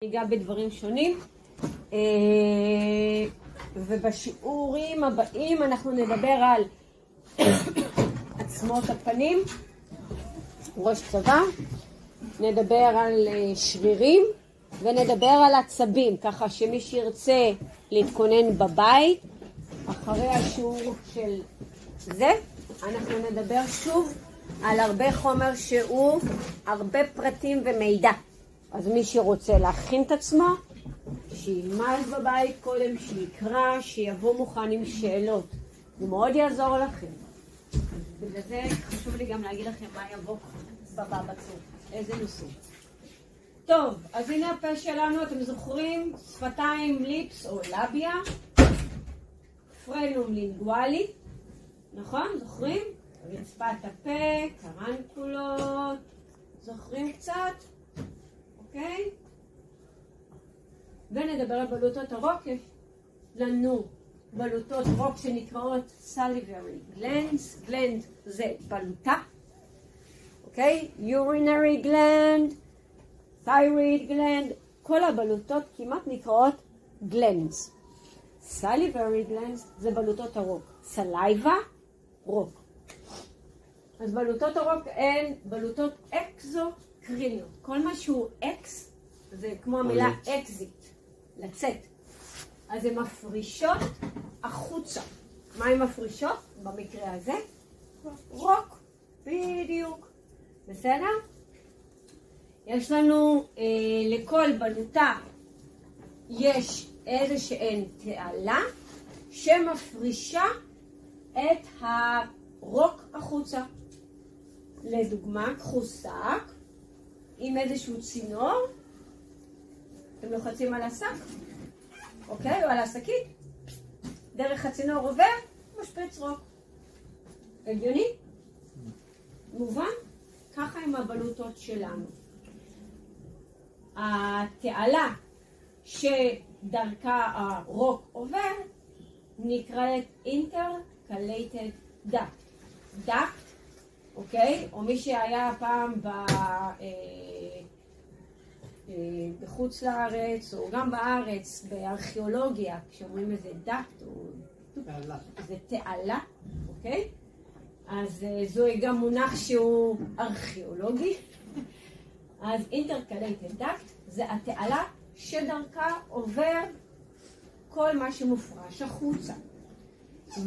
ניגע בדברים שונים, ובשיעורים הבאים אנחנו נדבר על עצמות הפנים, ראש צוואר, נדבר על שרירים ונדבר על עצבים, ככה שמי שירצה להתכונן בבית אחרי השיעור של זה אנחנו נדבר שוב על הרבה חומר שהוא הרבה פרטים ומידע. אז מי שרוצה להכין את עצמו, שילמד בבית קודם, שיקרא, שיבוא מוכן עם שאלות. זה מאוד יעזור לכם. בגלל זה חשוב לי גם להגיד לכם מה יבוא בבא בצור, איזה נושא. טוב, אז הנה הפה שלנו, אתם זוכרים? שפתיים, ליפס או לביה, פרנום לינגואלי, נכון? זוכרים? רצפת הפה, קרנקולות, זוכרים קצת? אוקיי? ונדבר על בלוטות הרוק. יש לנו בלוטות רוק שנקראות salivary glands. gland זה בלוטה, אוקיי? urinary gland, thyroid gland, כל הבלוטות כמעט נקראות glands. salivary glands זה בלוטות הרוק. saliva, רוק. אז בלוטות הרוק הן בלוטות אקזוקריניות. כל מה שהוא אקס זה כמו המילה אקזיט, לצאת. אז הן מפרישות החוצה. מה הן מפרישות? במקרה הזה רוק, בדיוק. בסדר? יש לנו לכל בלוטה יש איזושהי תעלה שמפרישה את הרוק החוצה. לדוגמה, קחו שק עם איזשהו צינור, אתם לוחצים על השק, אוקיי? או על השקית, דרך הצינור עובר, משפריץ רוק. הגיוני? מובן? ככה עם הבלוטות שלנו. התעלה שדרכה הרוק עובר נקראת intercalated duct. duct, אוקיי? או מי שהיה פעם בחוץ לארץ או גם בארץ בארכיאולוגיה, כשאומרים איזה דקט או זה תעלה, אוקיי? אז זוהי גם מונח שהוא ארכיאולוגי. אז intercalated duct זה התעלה שדרכה עובר כל מה שמופרש החוצה,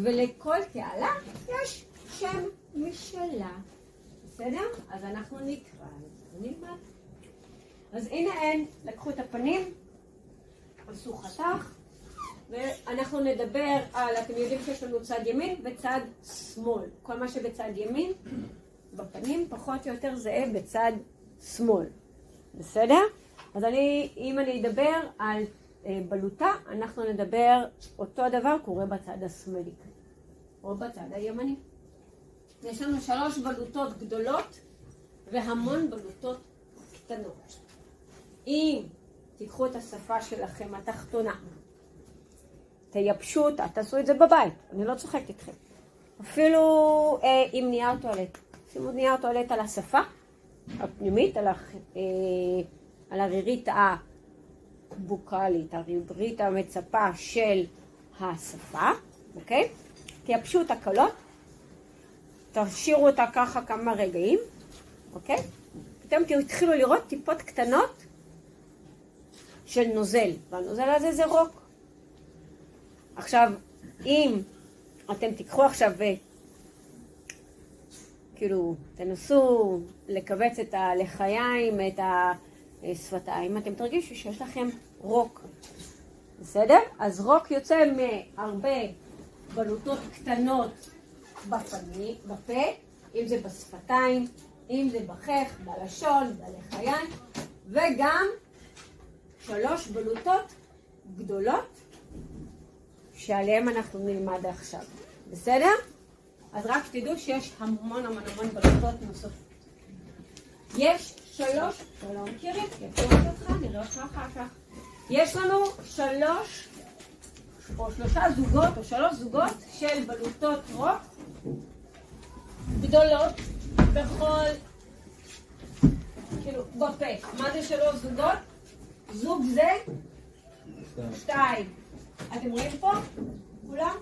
ולכל תעלה יש שם משלה. בסדר? אז אנחנו נקרא ונלמד. אז הנה הן לקחו את הפנים, עשו חתך, ואנחנו נדבר על, אתם יודעים שיש לנו צד ימין וצד שמאל. כל מה שבצד ימין בפנים פחות או יותר זהה בצד שמאל. בסדר? אז אם אני אדבר על בלוטה, אנחנו נדבר אותו דבר קורה בצד השמאלי או בצד הימני. יש לנו 3 בלוטות גדולות והמון בלוטות קטנות. אם תיקחו את השפה שלכם התחתונה, תייבשו אותה, תעשו את זה בבית, אני לא צוחקת איתכם. אפילו עם נייר טואלט. שימו נייר טואלט על השפה הפנימית, על הרירית הבוקלית, הרירית המצפה של השפה, אוקיי? תייבשו אותה קלות, תשאירו אותה ככה כמה רגעים, אוקיי? פתאום תתחילו לראות טיפות קטנות של נוזל, והנוזל הזה זה רוק. עכשיו, אם אתם תיקחו עכשיו כאילו תנסו לקבץ את הלחיים, את השפתיים, אתם תרגישו שיש לכם רוק. בסדר? אז רוק יוצא מהרבה בלוטות קטנות בפה, אם זה בשפתיים, אם זה בחך, בלשון, בלחיים, וגם 3 בלוטות גדולות שעליהן אנחנו נלמד עכשיו. בסדר? אז רק תדעו שיש המון בלוטות נוספות. יש 3, לא מכירים, יפות אותך, נראה אותך אחר כך. יש לנו 3 זוגות של בלוטות רוק גדולות בכל, כאילו, בפה. מה זה 3 זוגות? זוג זה 2. אתם רואים פה? כולם?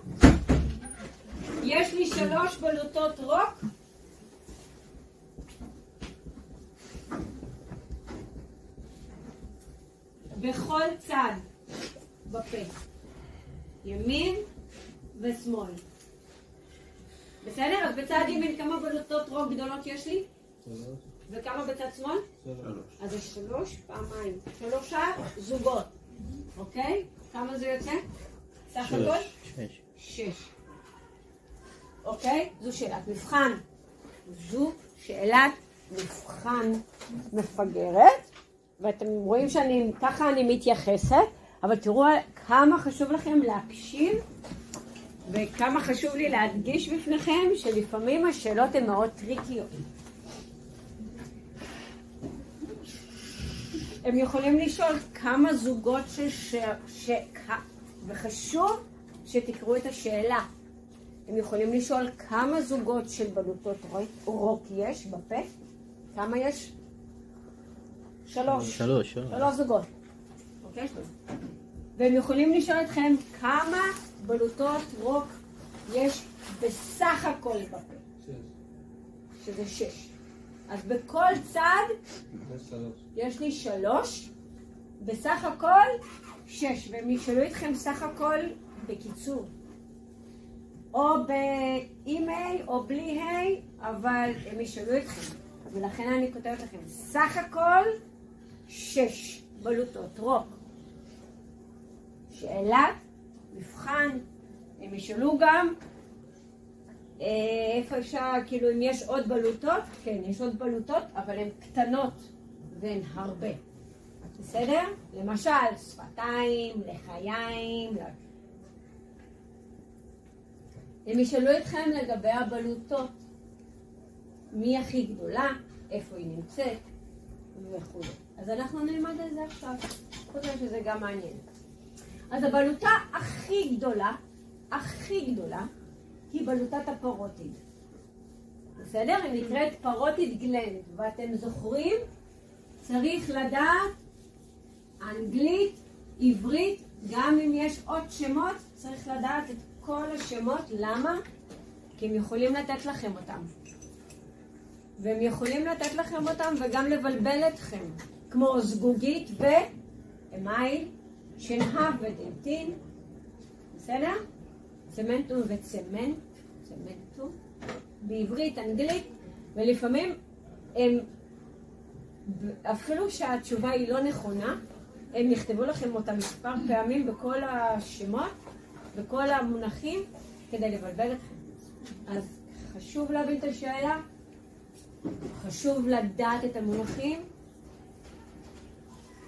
יש לי 3 בלוטות רוק. בכל צד בפה. ימין ושמאל. בסדר? אז בצד ימין כמה בלוטות רוק גדולות יש לי? 3. וכמה בצד שמאל? 3. אז זה 3 פעמיים. 3 זוגות. אוקיי? כמה זה יוצא? סך הכל? 6. אוקיי? זו שאלת מבחן. זו שאלת מבחן מפגרת. ואתם רואים ככה אני מתייחסת, אבל תראו כמה חשוב לכם להקשיב, וכמה חשוב לי להדגיש בפניכם שלפעמים השאלות הן מאוד טריקיות. הם יכולים לשאול כמה זוגות וחשוב שתקראו את השאלה. הם יכולים לשאול כמה זוגות של בלוטות רוק יש בפה. כמה יש? 3 זוגות. אוקיי? והם יכולים לשאול אתכם כמה בלוטות רוק יש בסך הכל בפה. 6. שזה 6. אז בכל צד יש לי 3, בסך הכל 6. והם ישאלו אתכם סך הכל בקיצור. או באימייל או בלי היי, אבל הם ישאלו אתכם. ולכן אני כותבת לכם סך הכל 6 בלוטות רוק. שאלת מבחן. הם ישאלו גם איפה אפשר, כאילו אם יש עוד בלוטות. כן, יש עוד בלוטות, אבל הן קטנות והן הרבה. בסדר? למשל, שפתיים, לחיים. הם ישאלו אתכם לגבי הבלוטות. מי הכי גדולה, איפה היא נמצאת וכו'. אז אנחנו נלמד על זה עכשיו. חושב שזה גם מעניין. אז הבלוטה הכי גדולה, היא בלוטת הפרוטיד. בסדר? היא נקראת פרוטיד גלנד. ואתם זוכרים? צריך לדעת אנגלית, עברית, גם אם יש עוד שמות, צריך לדעת את כל השמות. למה? כי הם יכולים לתת לכם אותם. והם יכולים לתת לכם אותם וגם לבלבל אתכם. כמו זגוגית ואמייל, שנהב ודנטין. בסדר? צמנטום צמנטום. בעברית, אנגלית, ולפעמים הם, אפילו שהתשובה היא לא נכונה, הם יכתבו לכם אותה מספר פעמים בכל השמות, בכל המונחים, כדי לבלבל אתכם. אז חשוב להבין את השאלה, חשוב לדעת את המונחים,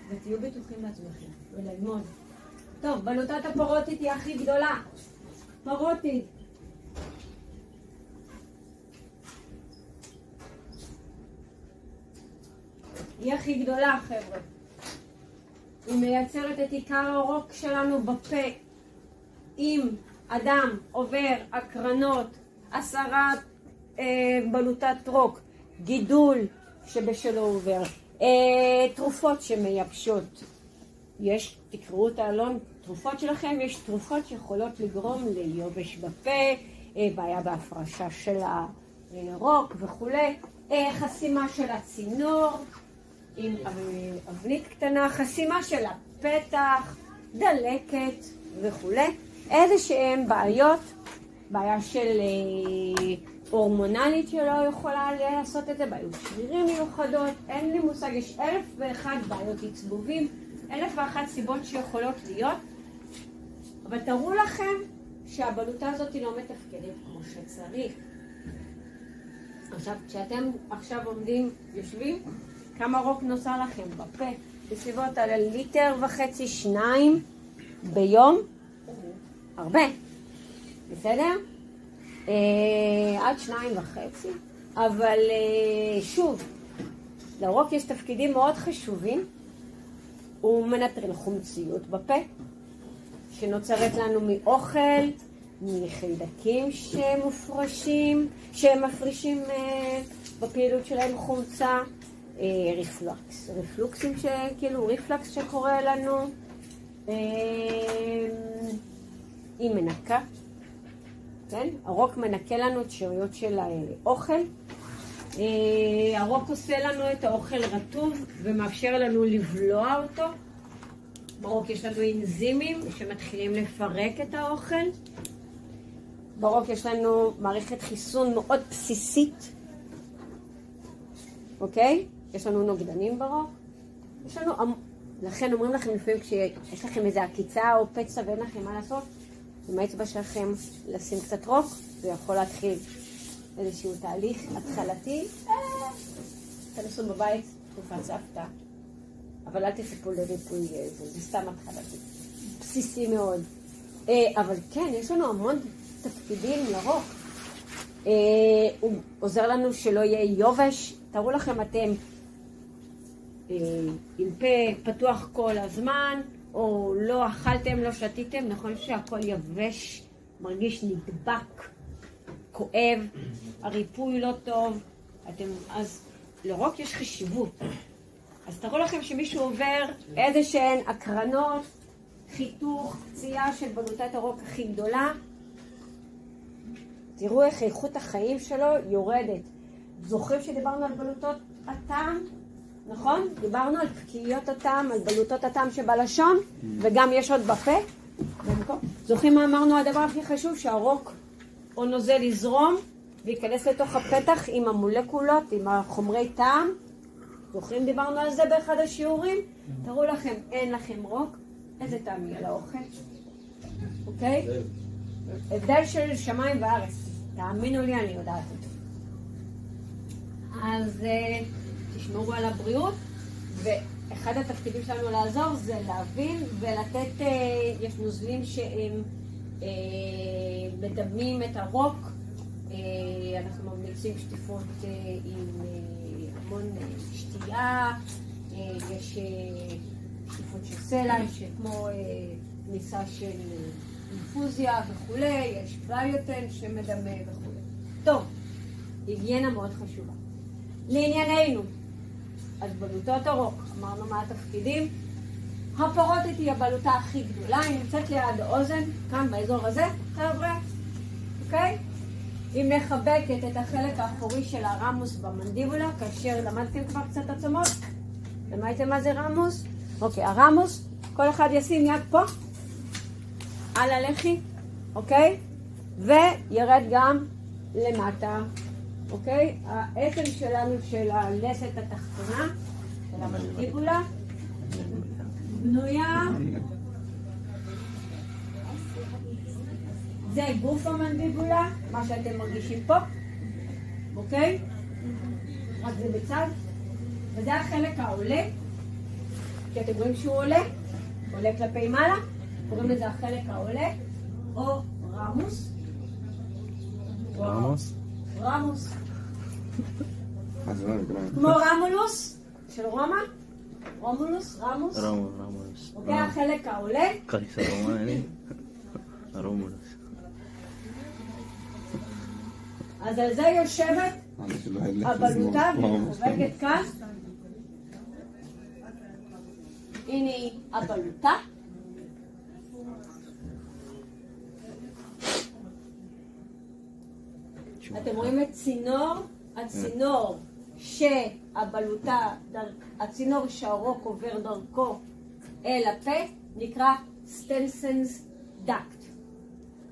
ותהיו בטוחים בעצמכם, וללמוד. טוב, בלוטת הפרוטיד היא הכי גדולה. פרוטיד. היא הכי גדולה, חבר'ה. היא מייצרת את עיקר הרוק שלנו בפה. אם אדם עובר הקרנות, 10 בלוטת רוק, גידול שבשלו עובר, תרופות שמייבשות. יש, תקראו את העלון, תרופות שלכם, יש תרופות שיכולות לגרום ליובש בפה, בעיה בהפרשה של הרוק וכו', חסימה של הצינור, עם אבנית קטנה, חסימה של הפתח, דלקת וכו'. איזה שהן בעיות, בעיה של הורמונלית שלא יכולה לעשות את זה, בעיות שרירים מיוחדות, אין לי מושג, יש 1001 בעיות עצבובים, 1001 סיבות שיכולות להיות, אבל תראו לכם שהבלוטה הזאת לא מתפקדת כמו שצריך. עכשיו, כשאתם עכשיו עומדים, יושבים, כמה רוק נוסע לכם בפה? בסביבות על 1.5 ליטר, 2 ביום, הרבה, בסדר? עד 2.5, אבל שוב, לרוק יש תפקידים מאוד חשובים. הוא מנטרל חומציות בפה, שנוצרת לנו מאוכל, מחיידקים שמפרישים בפעילות שלהם חומצה, ריפלוקס. ריפלוקסים שכאילו, ריפלקס שקורה לנו. היא מנקה. כן? הרוק מנקה לנו את שאריות של האוכל. הרוק עושה לנו את האוכל רטוב ומאפשר לנו לבלוע אותו. ברוק יש לנו אנזימים שמתחילים לפרק את האוכל. ברוק יש לנו מערכת חיסון מאוד בסיסית. אוקיי? יש לנו נוגדנים ברוק. יש לנו, לכן אומרים לכם לפעמים כשיש לכם איזו עקיצה או פצע ואין לכם מה לעשות, עם האצבע שלכם לשים קצת רוק, זה יכול להתחיל איזשהו תהליך התחלתי. תנסו בבית, תקופת סבתא. אבל אל תצפו לריפוי, זה סתם התחלתי. בסיסי מאוד. אבל כן, יש לנו המון תפקידים לרוק. הוא עוזר לנו שלא יהיה יובש. תראו לכם אתם עם פה פתוח כל הזמן, או לא אכלתם, לא שתיתם, נכון שהכל יבש, מרגיש נדבק, כואב, הריפוי לא טוב. אז לרוק יש חשיבות. אז תראו לכם שמישהו עובר איזה שהן הקרנות, חיתוך, פציעה של בלוטת הרוק הכי גדולה. תראו איך איכות החיים שלו יורדת. זוכרים שדיברנו על בלוטות הטעם? נכון? דיברנו על פקיעות הטעם, על בלוטות הטעם שבלשון, וגם יש עוד בפה. זוכרים מה אמרנו? הדבר הכי חשוב, שהרוק או נוזל יזרום וייכנס לתוך הפתח עם המולקולות, עם החומרי טעם. זוכרים? דיברנו על זה באחד השיעורים. תראו לכם, אין לכם רוק, איזה טעם יהיה לאוכל. אוקיי? הבדל של שמיים וארץ. תאמינו לי, אני יודעת את זה. אז תשמרו על הבריאות, ואחד התפקידים שלנו לעזור זה להבין ולתת, יש נוזלים שהם מדמים את הרוק. אנחנו ממליצים שטיפות עם המון שתייה, יש שטיפות של סלע, כמו כניסה של אינפוזיה וכולי, יש ביוטן שמדמה וכולי. טוב, היגיינה מאוד חשובה. לענייננו, אז בלוטות הרוק, אמרנו מה התפקידים. הפרוטית היא הבלוטה הכי גדולה, היא נמצאת ליד האוזן, כאן באזור הזה, חבר'ה, אוקיי? היא מחבקת את החלק האחורי של הרמוס במנדיבולה, כאשר למדתם כבר קצת עצמות. למדתם מה זה רמוס? אוקיי, הרמוס, כל אחד ישים יד פה, על הלחי, אוקיי? וירד גם למטה. אוקיי? העצם שלנו של הלסת התחתונה, של המנדיבולה, בנויה, זה גוף המנדיבולה, מה שאתם מרגישים פה, אוקיי? רק זה בצד, וזה החלק העולה, כי אתם רואים שהוא עולה כלפי מעלה, קוראים לזה החלק העולה, או רמוס. רמוס? רמוס. כמו רמולוס של רומא. רומולוס, רמוס. רמוס. אוקיי, החלק העולה. קיסר רומני. רומולוס. אז על זה יושבת הבלוטה ומחובקת כאן. הנה היא הבלוטה. אתם רואים את הצינור שהבלוטה, הצינור שהרוק עובר דרכו אל הפה, נקרא סטנסנס דקט.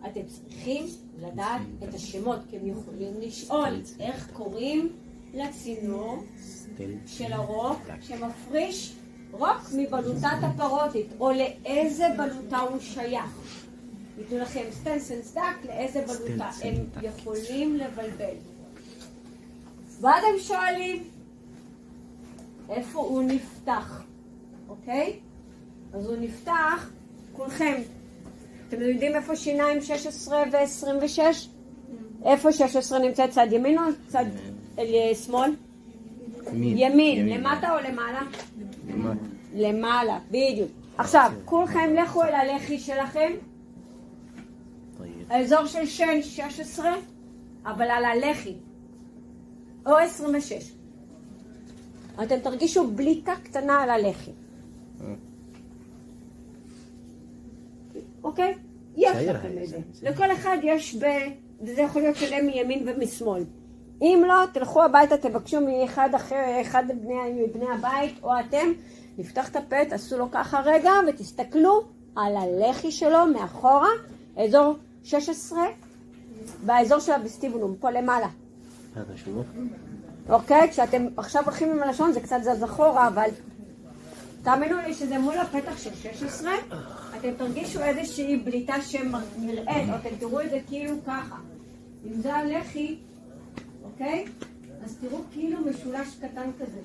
אתם צריכים לדעת את השמות, כי הם יכולים לשאול איך קוראים לצינור של הרוק שמפריש רוק מבלוטת הפרוטית, או לאיזה בלוטה הוא שייך. ייתנו לכם סטנסנס דקט לאיזה בלוטה, הם יכולים לבלבל. ואז הם שואלים איפה הוא נפתח, אוקיי? אז הוא נפתח, כולכם, אתם יודעים איפה שיניים 16 ו-26? איפה 16 נמצא צד ימין או צד שמאל? ימין, למטה או למעלה? למעלה, בדיוק. עכשיו, כולכם לכו אל הלחי שלכם, האזור של שן 16, אבל על הלחי, או 26. אתם תרגישו בליטה קטנה על הלחי. אוקיי? יש לכם את זה. לכל אחד יש וזה יכול להיות שלם מימין ומשמאל. אם לא, תלכו הביתה, תבקשו מאחד אחר, אחד מבני הבית, או אתם, לפתח את הפה, תעשו לו ככה רגע, ותסתכלו על הלחי שלו מאחורה, אזור 16, באזור של הווסטיבולום, פה למעלה. אוקיי? כשאתם עכשיו הולכים עם הלשון, זה קצת זז אחורה, אבל תאמינו לי שזה מול הפתח של 16, אתם תרגישו איזושהי בליטה שנראית, או אתם תראו את זה כאילו ככה. אם זה הלחי, אוקיי? אז תראו כאילו משולש קטן כזה.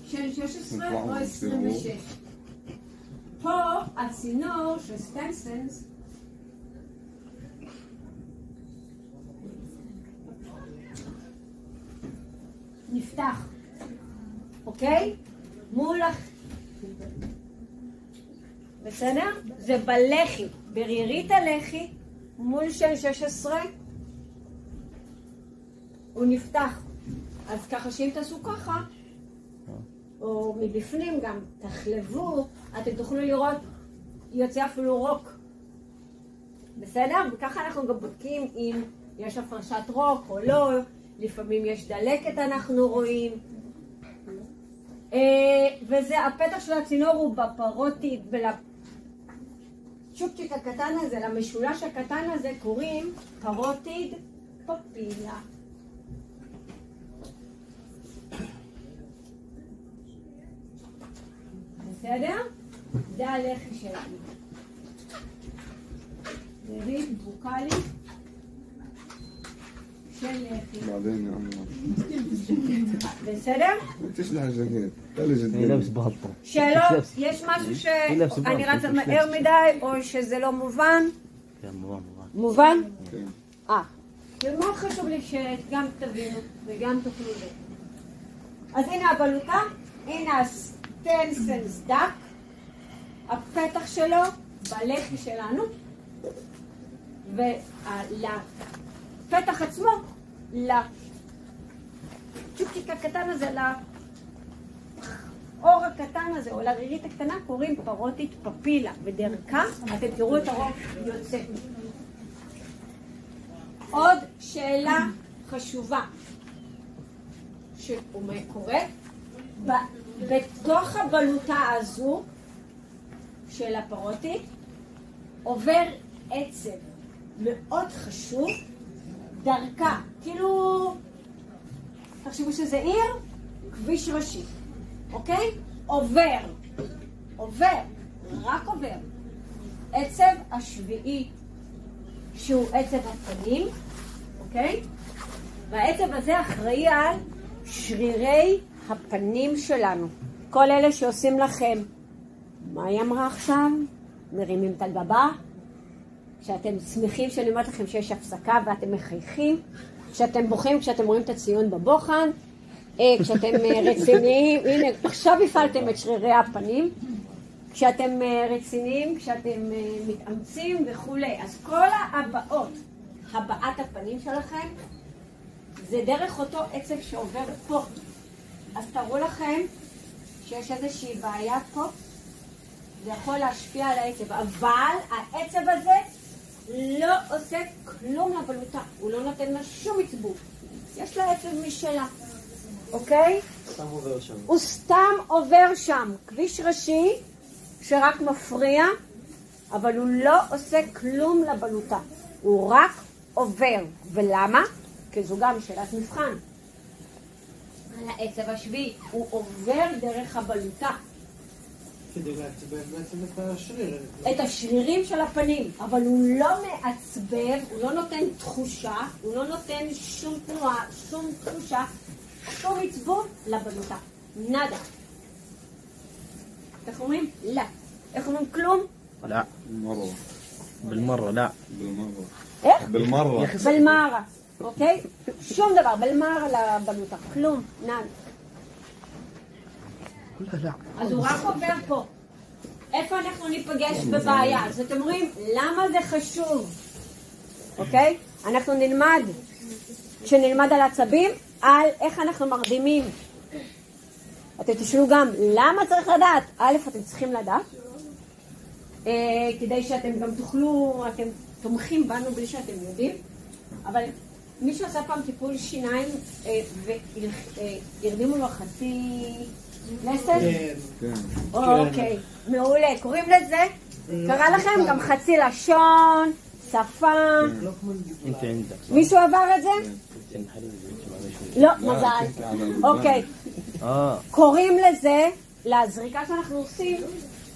של 16 או 26. פה הצינור של סטנסנס נפתח, אוקיי? מול בסדר? זה בלחי, ברירית הלחי, מול של 16 הוא נפתח. אז ככה שאם תעשו ככה, או מבפנים גם תחלבו, אתם תוכלו לראות, יוצא אפילו רוק. בסדר? וככה אנחנו גם בודקים אם יש הפרשת רוק או לא, לפעמים יש דלקת אנחנו רואים. וזה, הפתח של הצינור הוא בפרוטיד ולצ'ופצ'יק הקטן הזה, למשולש הקטן הזה קוראים פרוטיד פפילה. בסדר? זה הלחי שלנו. רירית בוקלית של לחי. בסדר? שאלות? יש משהו שאני רצה מהר מדי או שזה לא מובן? כן, מובן. מובן? כן. זה מאוד חשוב לי שגם תבינו וגם תוכלו זה. אז הנה הבלוטה, הנה הסטנסנס דק, הפתח שלו בלחי שלנו, ולפתח עצמו, לצ'ופצ'יק הקטן הזה, לאור הקטן הזה, או לרירית הקטנה, קוראים פרוטית פפילה, ודרכה אתם תראו את הרוק יוצא. עוד שאלה חשובה שקורית, בתוך הבלוטה הזו של הפרוטית עובר עצב מאוד חשוב דרכה, כאילו תחשבו שזה עיר, כביש ראשי, אוקיי? עובר, רק עובר עצב השביעי שהוא עצב הפנים, אוקיי? והעצב הזה אחראי על שרירי הפנים שלנו. כל אלה שעושים לכם, מה היא אמרה עכשיו? מרימים את הגבה. כשאתם שמחים שאני אומרת לכם שיש הפסקה ואתם מחייכים. כשאתם בוכים, כשאתם רואים את הציון בבוחן. כשאתם רציניים, הנה, עכשיו הפעלתם את שרירי הפנים. כשאתם רציניים, כשאתם מתאמצים וכולי. אז כל הבעת הפנים שלכם, זה דרך אותו עצב שעובר פה. אז תראו לכם שיש איזושהי בעיה פה, זה יכול להשפיע על העצב, אבל העצב הזה לא עושה כלום לבלוטה, הוא לא נותן לה שום עצבוב, יש לה עצב משלה, אוקיי? סתם עובר שם. הוא סתם עובר שם, כביש ראשי שרק מפריע, אבל הוא לא עושה כלום לבלוטה, הוא רק עובר. ולמה? כי זו גם שאלת מבחן. על העצב השביעי, הוא עובר דרך הבלוטה. כדי לעצבב בעצם את השריר. את השרירים של הפנים, אבל הוא לא מעצבב, הוא לא נותן תחושה, הוא לא נותן שום תנועה, שום תחושה, שום עצבוב לבלוטה. נדה. איך אומרים? לא. איך אומרים כלום? לא. بالمرة لا. איך? بالمرة. בלמרה. אוקיי? שום דבר, בלמרה לבלוטה. כלום. נד. אז הוא רק עובר פה. איפה אנחנו ניפגש בבעיה? אז אתם אומרים, למה זה חשוב? אוקיי? אנחנו נלמד, כשנלמד על עצבים, על איך אנחנו מרדימים. אתם תשאלו גם, למה צריך לדעת? א', אתם צריכים לדעת, כדי שאתם גם תוכלו, אתם תומכים בנו בלי שאתם יודעים, אבל מישהו עשה פעם טיפול שיניים והרדימו לו חצי לסת? כן. אוקיי, מעולה. קוראים לזה, קרא לכם גם חצי לשון, שפם. מישהו עבר את זה? לא, מזל. אוקיי. קוראים לזה, לזריקה שאנחנו עושים,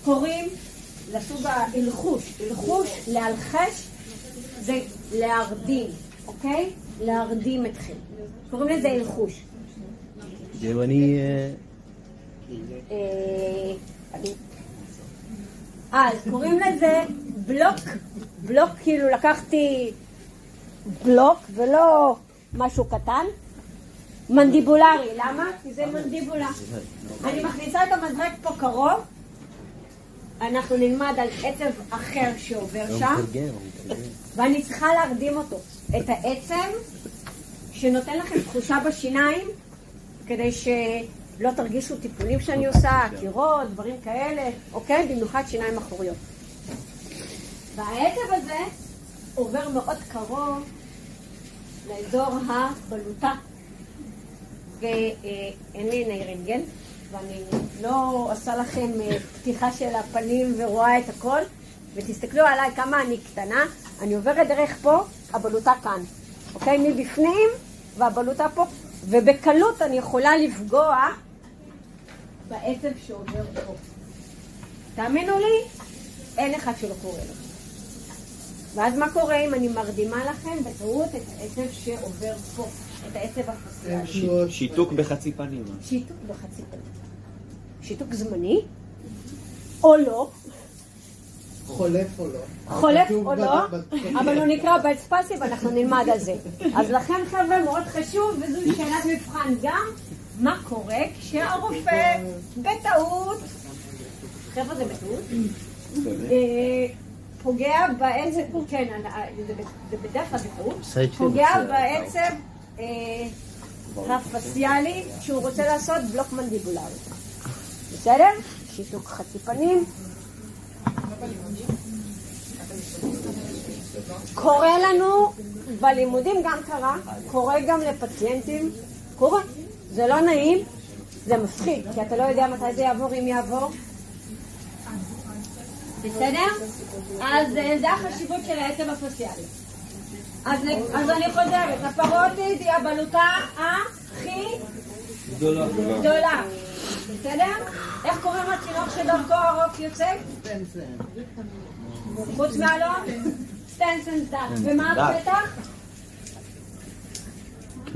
קוראים לסוג ההלחוש. הלחוש, להלחש, זה להרדים, אוקיי? להרדים אתכם. קוראים לזה הלחוש. جواني אז קוראים לזה בלוק. בלוק, כאילו לקחתי בלוק ולא משהו קטן. מנדיבולרי, למה? כי זה מנדיבולה. אני מכניסה את המזרק פה קרוב, אנחנו נלמד על עצב אחר שעובר שם, ואני צריכה להרדים אותו, את העצב שנותן לכם תחושה בשיניים, כדי שלא תרגישו טיפולים שאני עושה, קירות, דברים כאלה, אוקיי? במיוחד שיניים אחוריות. והעצב הזה עובר מאוד קרוב לאזור הבלוטה. ואין לי עיני רנטגן, ואני לא עושה לכם פתיחה של הפנים ורואה את הכל, ותסתכלו עליי כמה אני קטנה, אני עוברת דרך פה, הבלוטה כאן, אוקיי? מבפנים והבלוטה פה, ובקלות אני יכולה לפגוע בעצב שעובר פה. תאמינו לי, אין אחד שלא קורא לו. ואז מה קורה אם אני מרדימה לכם בטעות את העצב שעובר פה, את העצב הפסיאלי? שיתוק בחצי פנים. שיתוק בחצי פנים. שיתוק זמני, או לא. חולף או לא. חולף או לא, אבל הוא נקרא בית ספאסי ואנחנו נלמד על זה. אז לכן חבר'ה מאוד חשוב, וזו שאלת מבחן גם, מה קורה כשהרופא בטעות, חבר'ה זה בטעות, פוגע בעצב, כן, זה בדרך כלל בטעות, פוגע בעצב הפסיאלי שהוא רוצה לעשות בלוק מנדיבולרי. בסדר? שיתוק חצי פנים. קורה לנו בלימודים, גם קרה, קורה גם לפציינטים, קורה, זה לא נעים, זה מפחיד, כי אתה לא יודע מתי זה יעבור, אם יעבור. בסדר? אז זה החשיבות של העצב הפסיאלי. אז אני חוזרת, הפרוטית היא הבלוטה הכי גדולה. בסדר? איך קוראים לתינוק שדרכו הרוק יוצא? חוץ מהלום? סטנסנס דק. ומה הפתח?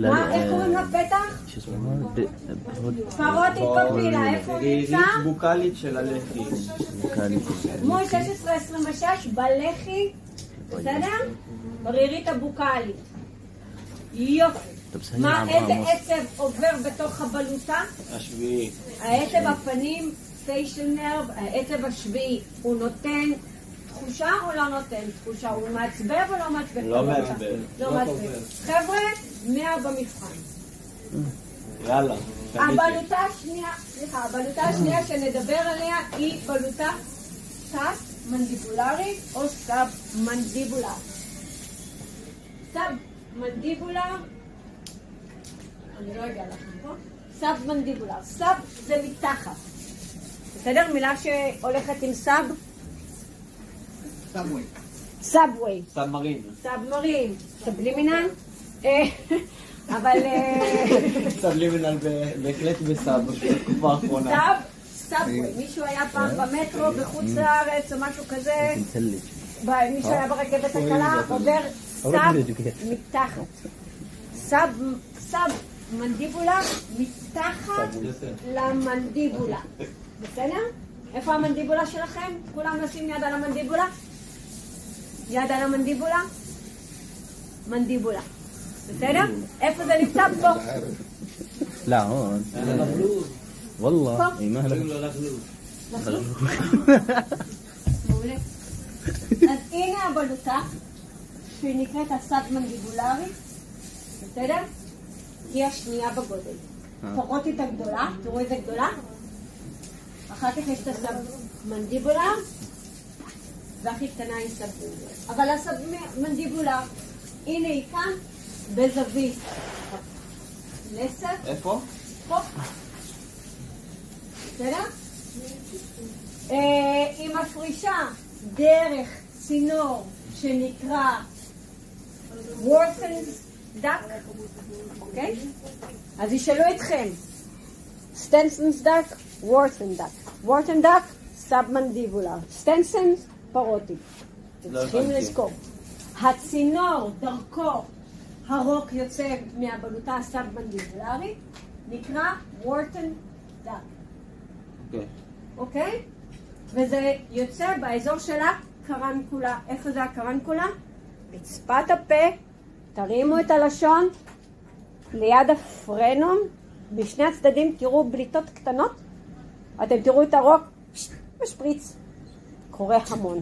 איך קוראים לפתח? פרוטית פפילה, איפה הוא נמצא? רירית בוקלית של הלחי. מול 1626 בלחי, בסדר? ברירית הבוקלית. יופי. מה, איזה עצב עובר בתוך הבלוטה? השביעי. העצב הפנים, פיישל נרב, העצב השביעי, הוא נותן תחושה או לא נותן תחושה? הוא מעצבב או לא מעצבב? לא מעצבב. לא מעצבב. חבר'ה, 100 במבחן. יאללה. הבלוטה השנייה, סליחה, הבלוטה השנייה שנדבר עליה היא בלוטה סאב מנדיבולרית או סאב מנדיבולר. סאב מנדיבולר, אני לא אגע לכם פה, סאב מנדיבולר. סאב זה מתחת. בסדר? מילה שהולכת עם סאב? סאבווי. סאבווי. סאבמרין. סאבמרין. סבלימינל? אבל... סבלימינל בהחלט בסאב, בתקופה האחרונה. סאבווי. מישהו היה פעם במטרו בחוץ לארץ או משהו כזה? מישהו היה ברכבת הקלה, עובר סאב מתחת. סאב מנדיבולה מתחת למנדיבולה. בסדר? איפה המנדיבולה שלכם? כולם נשים יד על המנדיבולה? יד על המנדיבולה? מנדיבולה. בסדר? איפה זה נמצא? פה. لا هون والله اي مهلا מעולה. אז הנה הבלוטה שהיא נקראת הסאב מנדיבולרי. בסדר? היא השנייה בגודל. פרוטית הגדולה, תראו איזה גדולה. אחר כך יש את הסאב-מנדיבולר, והכי קטנה היא סאב-מנדיבולר. אבל הסאב-מנדיבולר, הנה היא כאן, בזווית. נסה. איפה? פה. בסדר? היא מפרישה דרך צינור שנקרא וורטנס דק, אוקיי? אז ישאלו אתכם, סטנסנס דק, וורטן דק. וורטן דק, סאב-מנדיבולר. סטנסנס, פרוטי. צריכים לזכור. הצינור דרכו הרוק יוצא מהבלוטה הסאב-מנדיבולרית, נקרא וורטן דק. אוקיי? וזה יוצא באזור של הקרנקולה. איפה זה הקרנקולה? רצפת הפה, תרימו את הלשון ליד הפרנום, בשני הצדדים תראו בליטות קטנות, אתם תראו את הרוק משפריץ, קורה המון.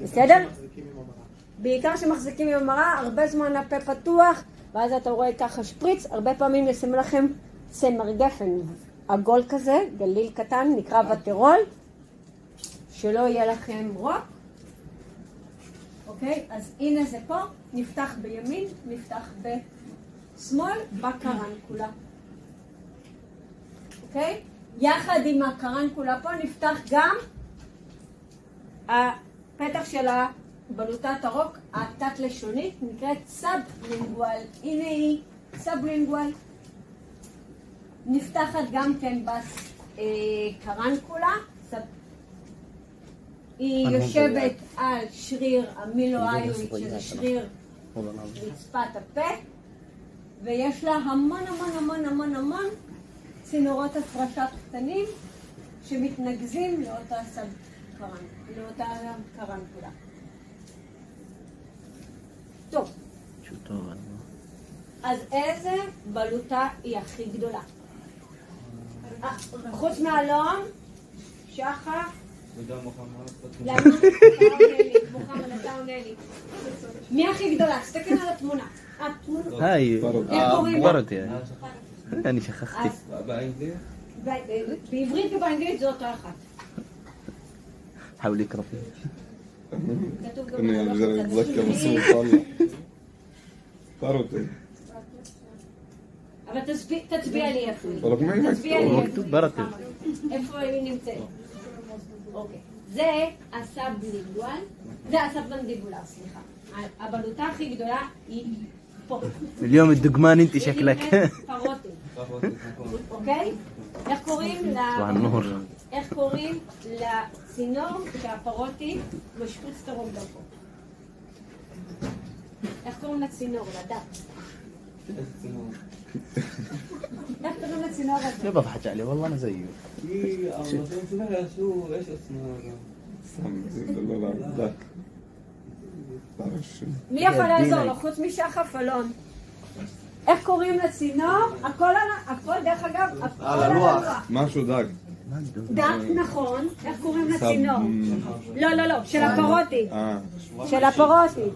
בסדר? בעיקר שמחזיקים עם המראה, הרבה זמן הפה פתוח, ואז אתה רואה ככה שפריץ, הרבה פעמים נשים לכם צמר גפן עגול כזה, גליל קטן, נקרא וטרול, שלא יהיה לכם רוק. אוקיי? אז הנה זה פה, נפתח בימין, נפתח בשמאל, בקרנקולה. אוקיי? יחד עם הקרנקולה פה נפתח גם הפתח של בלוטת הרוק, התת-לשונית, נקראת סאב-לינגואל. הנה היא, סאב-לינגואל. נפתחת גם כן בקרנקולה. היא יושבת על שריר המילואיואיד, שזה שריר רצפת הפה, ויש לה המון המון המון המון המון צינורות הפרשה קטנים שמתנגזים לאותה קרנקולה. טוב, אז איזה בלוטה היא הכי גדולה? חוץ מהלום, שחף, מוחמד, אתה עונה לי. מי הכי גדולה? תסתכל על התמונה. היי, פרוטי. אני שכחתי. בעברית ובאנגלית זו אותו אחת. حاول يقرأ فيه. أنا أقدر أتذكر بس مطلع فاروتي. אבל תצביע לי איפה היא. طلب معي תצביע לי مكتوب برتب. איפה היא נמצאת. אוקיי. זה הסאב-לינגואל, זה הסאב-מנדיבולר, סליחה. הבלוטה הכי גדולה היא פה. اليوم الدقمان انت شكلك. פרוטי. אוקיי? איך קוראים לצינור שהפרוטי משפוץ את הרוק דרכו? איך קוראים לצינור? לדעת. איך קוראים לצינור הזה? ما بضحك عليه والله انا زيه. מי יכול לעזור לו? חוץ משחף אלון. איך קוראים לצינור? הכל דרך אגב, הכל על הלוח. משהו דג. דק, נכון. איך קוראים לצינור? לא, של הפרוטי. של הפרוטי.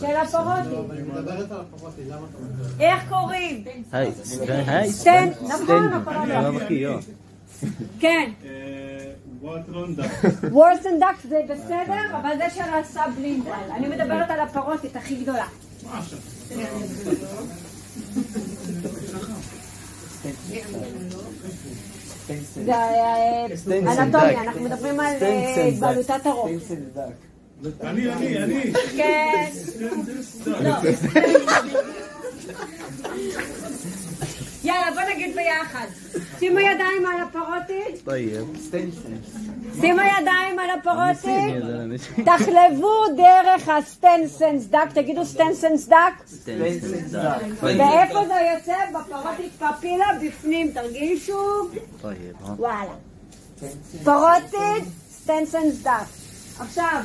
של הפרוטי. אני מדברת על הפרוטי, למה אתה מדבר? איך קוראים? هاي סטנד, נכון, הכל על הלוח. כן. וורטן דק זה בסדר, אבל זה של הסאב-לינגואל. אני מדברת על הפרוטית הכי גדולה. זה אנטומיה, אנחנו מדברים על בלוטת הרוק. אני. כן. לא. יאללה, בוא נגיד ביחד. שימו ידיים על הפרוטית. שימו ידיים על הפרוטית. תחלבו דרך הסטנסנס דק. תגידו סטנסנס דק. ואיפה זה יוצא? בפרוטית פפילה בפנים. תרגישו. וואלה. פרוטית סטנסנס דק. עכשיו,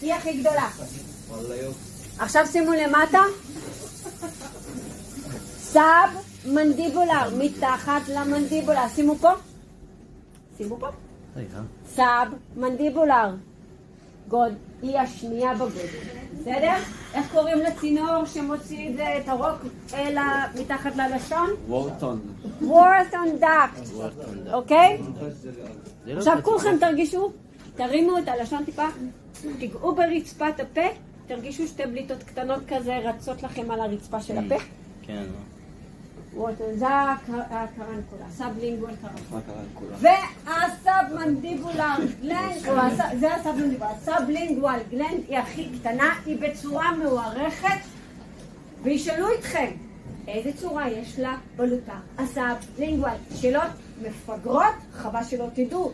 היא הכי גדולה. עכשיו שימו למטה. סאב מנדיבולר, מתחת למנדיבולר. שימו פה. סאב מנדיבולר. היא השנייה בגודל. בסדר? איך קוראים לצינור שמוציא את הרוק מתחת ללשון? וורטון דאקט. אוקיי? עכשיו כולכם תרגישו, תרימו את הלשון טיפה, תיגעו ברצפת הפה, תרגישו שתי בליטות קטנות כזה רצות לכם על הרצפה של הפה. כן. זה הקרנקולה, סאבלינגואל קרנקולה. והסאב מנדיבולר גלנד, זה הסאב מנדיבולר, סאבלינגואל גלנד היא הכי קטנה, היא בצורה מוארכת, וישאלו איתכם, איזה צורה יש לה בלוטה? הסאבלינגואל, שאלות מפגרות, חבל שלא תדעו,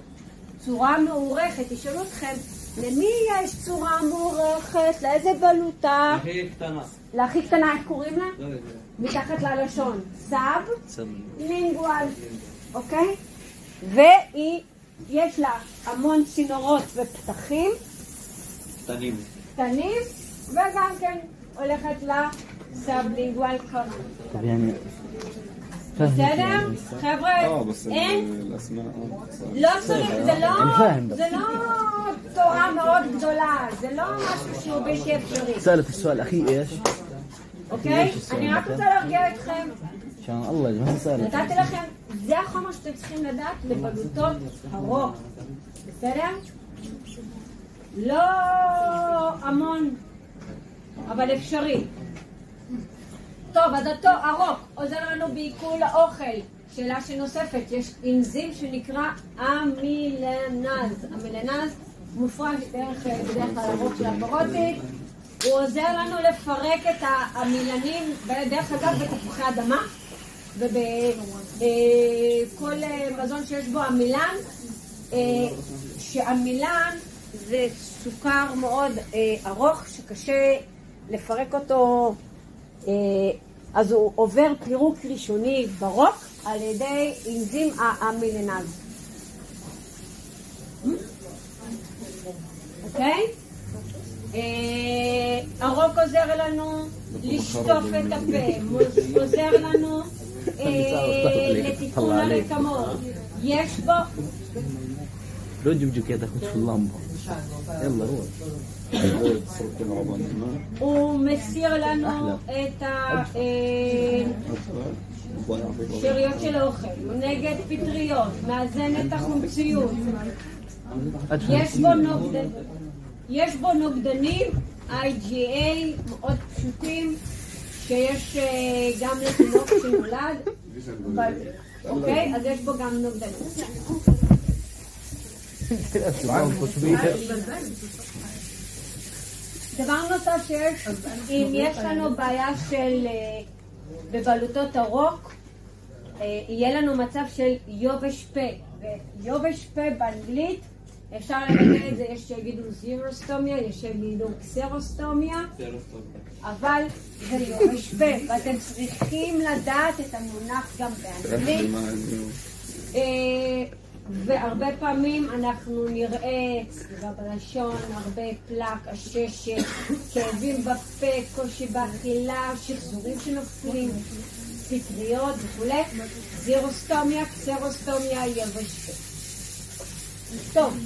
צורה מאורכת, ישאלו אתכם, למי יש צורה מאורכת? לאיזה בלוטה? הכי קטנה. להכי קטנה, איך קוראים לה? מתחת ללשון, סאב לינגואל, אוקיי? ויש לה המון צינורות ופתחים קטנים, וגם כן הולכת לסאב לינגואל קרנקולה. בסדר? חבר'ה, אין? לא צריך, זה לא תורה מאוד גדולה, זה לא משהו שהוא בלתי אפשרי. سألت السؤال الأخير إيش؟ אוקיי? אני רק רוצה להרגיע אתכם. عشان الله ما سألت. נתתי לכם, זה החומר שאתם צריכים לדעת לבלוטות הרוק. בסדר? לא המון, אבל אפשרי. טוב, אז הרוק עוזר לנו בעיכול האוכל. שאלה שנוספת, יש אנזים שנקרא אמילנז. אמילנז מופרש בדרך כלל הרוק של הפרוטית. הוא עוזר לנו לפרק את המילנים, בדרך אגב בתפוחי אדמה ובכל מזון שיש בו המילן, שהמילן זה סוכר מאוד ארוך שקשה לפרק אותו, אז הוא עובר פירוק ראשוני ברוק על ידי אנזים האמילנז. אוקיי? הרוק עוזר לנו לשטוף את הפה, עוזר לנו לתיקון הרקמות. יש בו... لو جبجك يا تاخذ في اللمبة يلا روح הוא מסיר לנו את השאריות של האוכל, הוא נגד פטריות, מאזן את החומציות. יש בו נוגדנים, IgA, מאוד פשוטים, שיש גם לתינוק שנולד. אוקיי? אז יש בו גם נוגדנים. דבר נוסף שיש, אם יש לנו בעיה של בבלוטות הרוק, יהיה לנו מצב של יובש פה. ויובש פה באנגלית, אפשר לבטא את זה, יש שיגידו זירוסטומיה, יש שיגידו קסרוסטומיה, אבל זה יובש פה, ואתם צריכים לדעת את המונח גם באנגלית. והרבה פעמים אנחנו נראה סגירה בלשון, הרבה פלק, עששת, כאבים בפה, קושי באכילה, שחזורים שנופלים, פטריות וכו'. זירוסטומיה, קסרוסטומיה, יבש פה. טוב,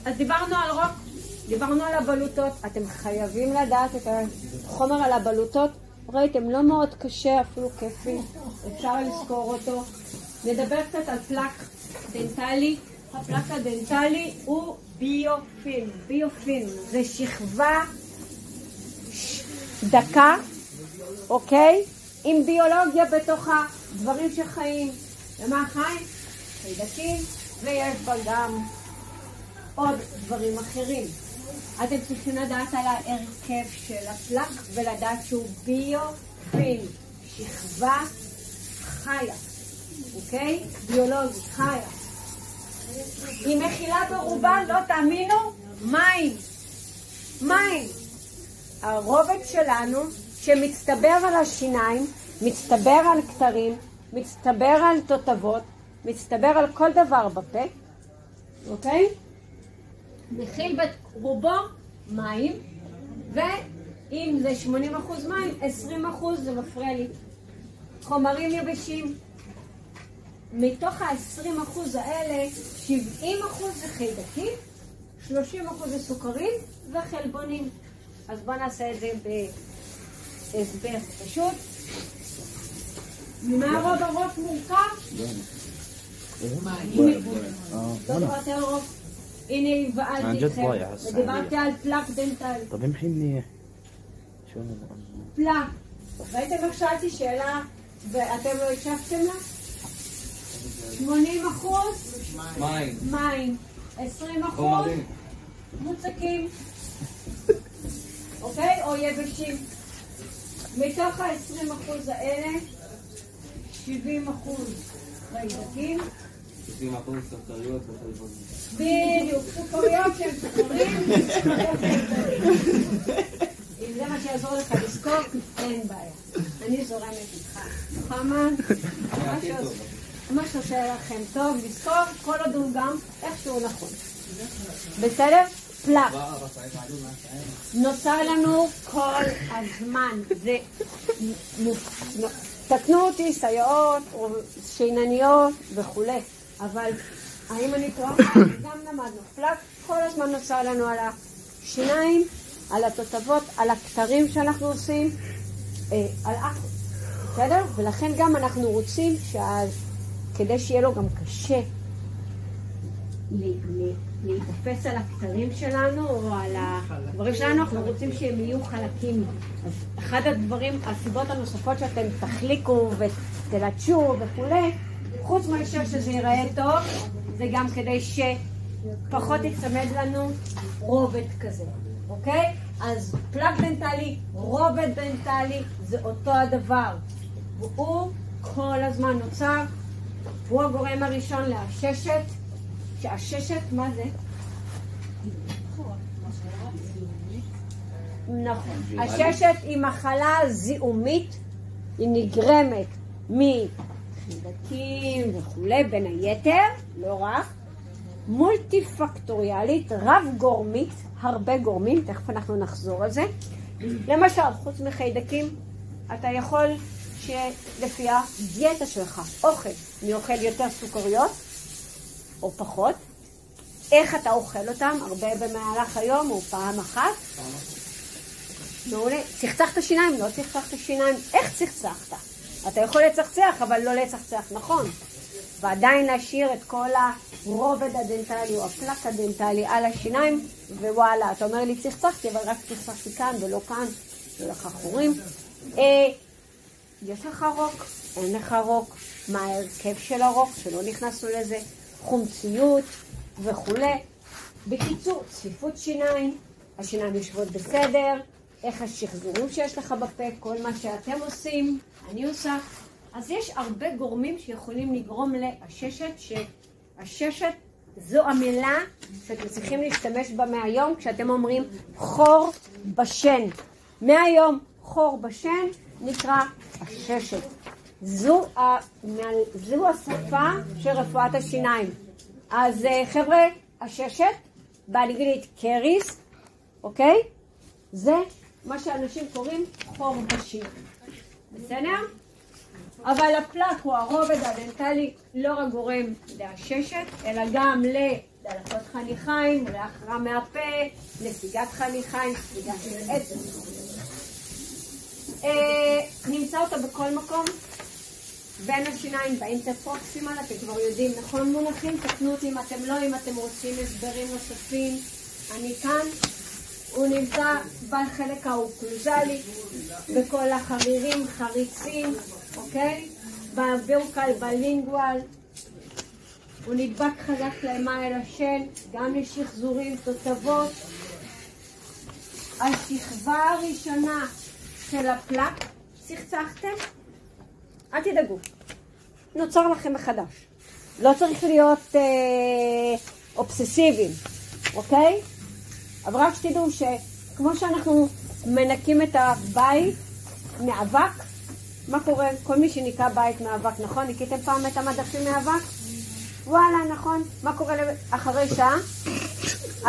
אז דיברנו על רוק, דיברנו על הבלוטות. אתם חייבים לדעת את החומר על הבלוטות. ראיתם, לא מאוד קשה, אפילו כיפי, אפשר לזכור אותו. נדבר קצת על פלק דנטלי. הפלק הדנטלי הוא ביופילם. ביופילם זה שכבה דקה, אוקיי? עם ביולוגיה בתוך הדברים שחיים. ומה חיים? חיידקים, ויש בה גם עוד דברים אחרים. אתם צריכים לדעת על ההרכב של הפלק ולדעת שהוא ביופילם, שכבה חיה. אוקיי? ביולוגית, חיה. היא מכילה ברובה, לא תאמינו, מים. מים. הרובד שלנו שמצטבר על השיניים, מצטבר על כתרים, מצטבר על תותבות, מצטבר על כל דבר בפה, אוקיי? מכיל ברובו מים, ואם זה 80% מים, 20% זה מפריע לי. חומרים יבשים. מתוך ה-20% האלה, 70% זה חיידקים, 30% זה סוכרים וחלבונים. אז בואו נעשה את זה בהסבר פשוט. ממה רוב הראש מורכב? הנה הבאלתי אתכם, ודיברתי על פלק דנטלי. طب امحي منيح شو פלק. ראיתם איך שאלתי שאלה ואתם לא הקשבתם לה? 80% מים, 20% מוצקים, אוקיי? או יבשים. מתוך ה-20% האלה 70% חיידקים, 20% סוכריות וחלבונים. בדיוק, סוכריות שהן סוכרים. אם זה מה שיעזור לך לזכור, אין בעיה. אני זורמת איתך. חמן, מה שעושה לכם טוב, לזכור כל עוד הוא גם איכשהו נכון. בסדר? פלק. נוצר לנו כל הזמן. זה תתנו אותי סייעות או שינניות וכו', אבל האם אני טועה? גם למדנו. פלק כל הזמן נוצר לנו על השיניים, על התותבות, על הכתרים שאנחנו עושים, על אף. בסדר? ולכן גם אנחנו רוצים כדי שיהיה לו גם קשה להתאפס על הכתרים שלנו או על הדברים שלנו, אנחנו רוצים שהם יהיו חלקים. אז אחד הדברים, הסיבות הנוספות שאתם תחליקו ותלטשו וכולי, חוץ מאשר שזה ייראה טוב, זה גם כדי שפחות יצמד לנו רובד כזה, אוקיי? אז פלק דנטלי, רובד דנטלי, זה אותו הדבר. והוא כל הזמן נוצר, הוא הגורם הראשון לעששת, שהששת, מה זה? נכון. הששת היא מחלה זיהומית, היא נגרמת מחיידקים וכולי, בין היתר, לא רק, מולטי-פקטוריאלית, רב גורמית, הרבה גורמים, תכף אנחנו נחזור על זה. למשל, חוץ מחיידקים, אתה יכול שלפי הדיאטה שלך, אוכל, אני אוכל יותר סוכריות, או פחות, איך אתה אוכל אותם, הרבה במהלך היום או פעם אחת. מעולה. צחצחת שיניים? לא צחצחת שיניים. איך צחצחת? אתה יכול לצחצח, אבל לא לצחצח נכון. ועדיין להשאיר את כל הרובד הדנטלי או הפלק הדנטלי על השיניים, ווואלה, אתה אומר לי צחצחתי, אבל רק צחצחתי כאן ולא כאן, ולך חורים. יש לך רוק? אין לך רוק? מה ההרכב של הרוק? שלא נכנסנו לזה. חומציות וכו'. בקיצור, צפיפות שיניים, השיניים יושבות בסדר, איך השחזורים שיש לך בפה, כל מה שאתם עושים, אני עושה. אז יש הרבה גורמים שיכולים לגרום לעששת, שהששת זו המילה שאתם צריכים להשתמש בה מהיום, כשאתם אומרים חור בשן. מהיום חור בשן נקרא עששת. זו השפה של רפואת השיניים. אז חבר'ה, עששת, באנגלית קריס, אוקיי? זה מה שאנשים קוראים חור בשין. בסדר? אבל הפלק הוא הרובד הדנטלי לא רק גורם לעששת, אלא גם לדלקות חניכיים, להחרם מהפה, נסיגת חניכיים, נסיגת של עצם. נמצא אותו בכל מקום, בין השיניים, באינטרפרוקסימל, אתם כבר יודעים, נכון מונחים? תקנו אותי אם אתם לא, אם אתם רוצים הסברים נוספים, אני כאן. הוא נמצא בחלק האוקלוזלי, בכל החרירים, חריצים, אוקיי? בברקל, בלינגואל. הוא נדבק חזק לאמה אל השן, גם לשחזורים, תותבות. השכבה הראשונה של הפלק, צחצחתם? אל תדאגו, נוצר לכם מחדש. לא צריך להיות אובססיביים, אוקיי? אבל רק שתדעו שכמו שאנחנו מנקים את הבית מאבק, מה קורה? כל מי שניקה בית מאבק, נכון? ניקיתם פעם את המדפים מאבק? וואלה, נכון. מה קורה אחרי שעה?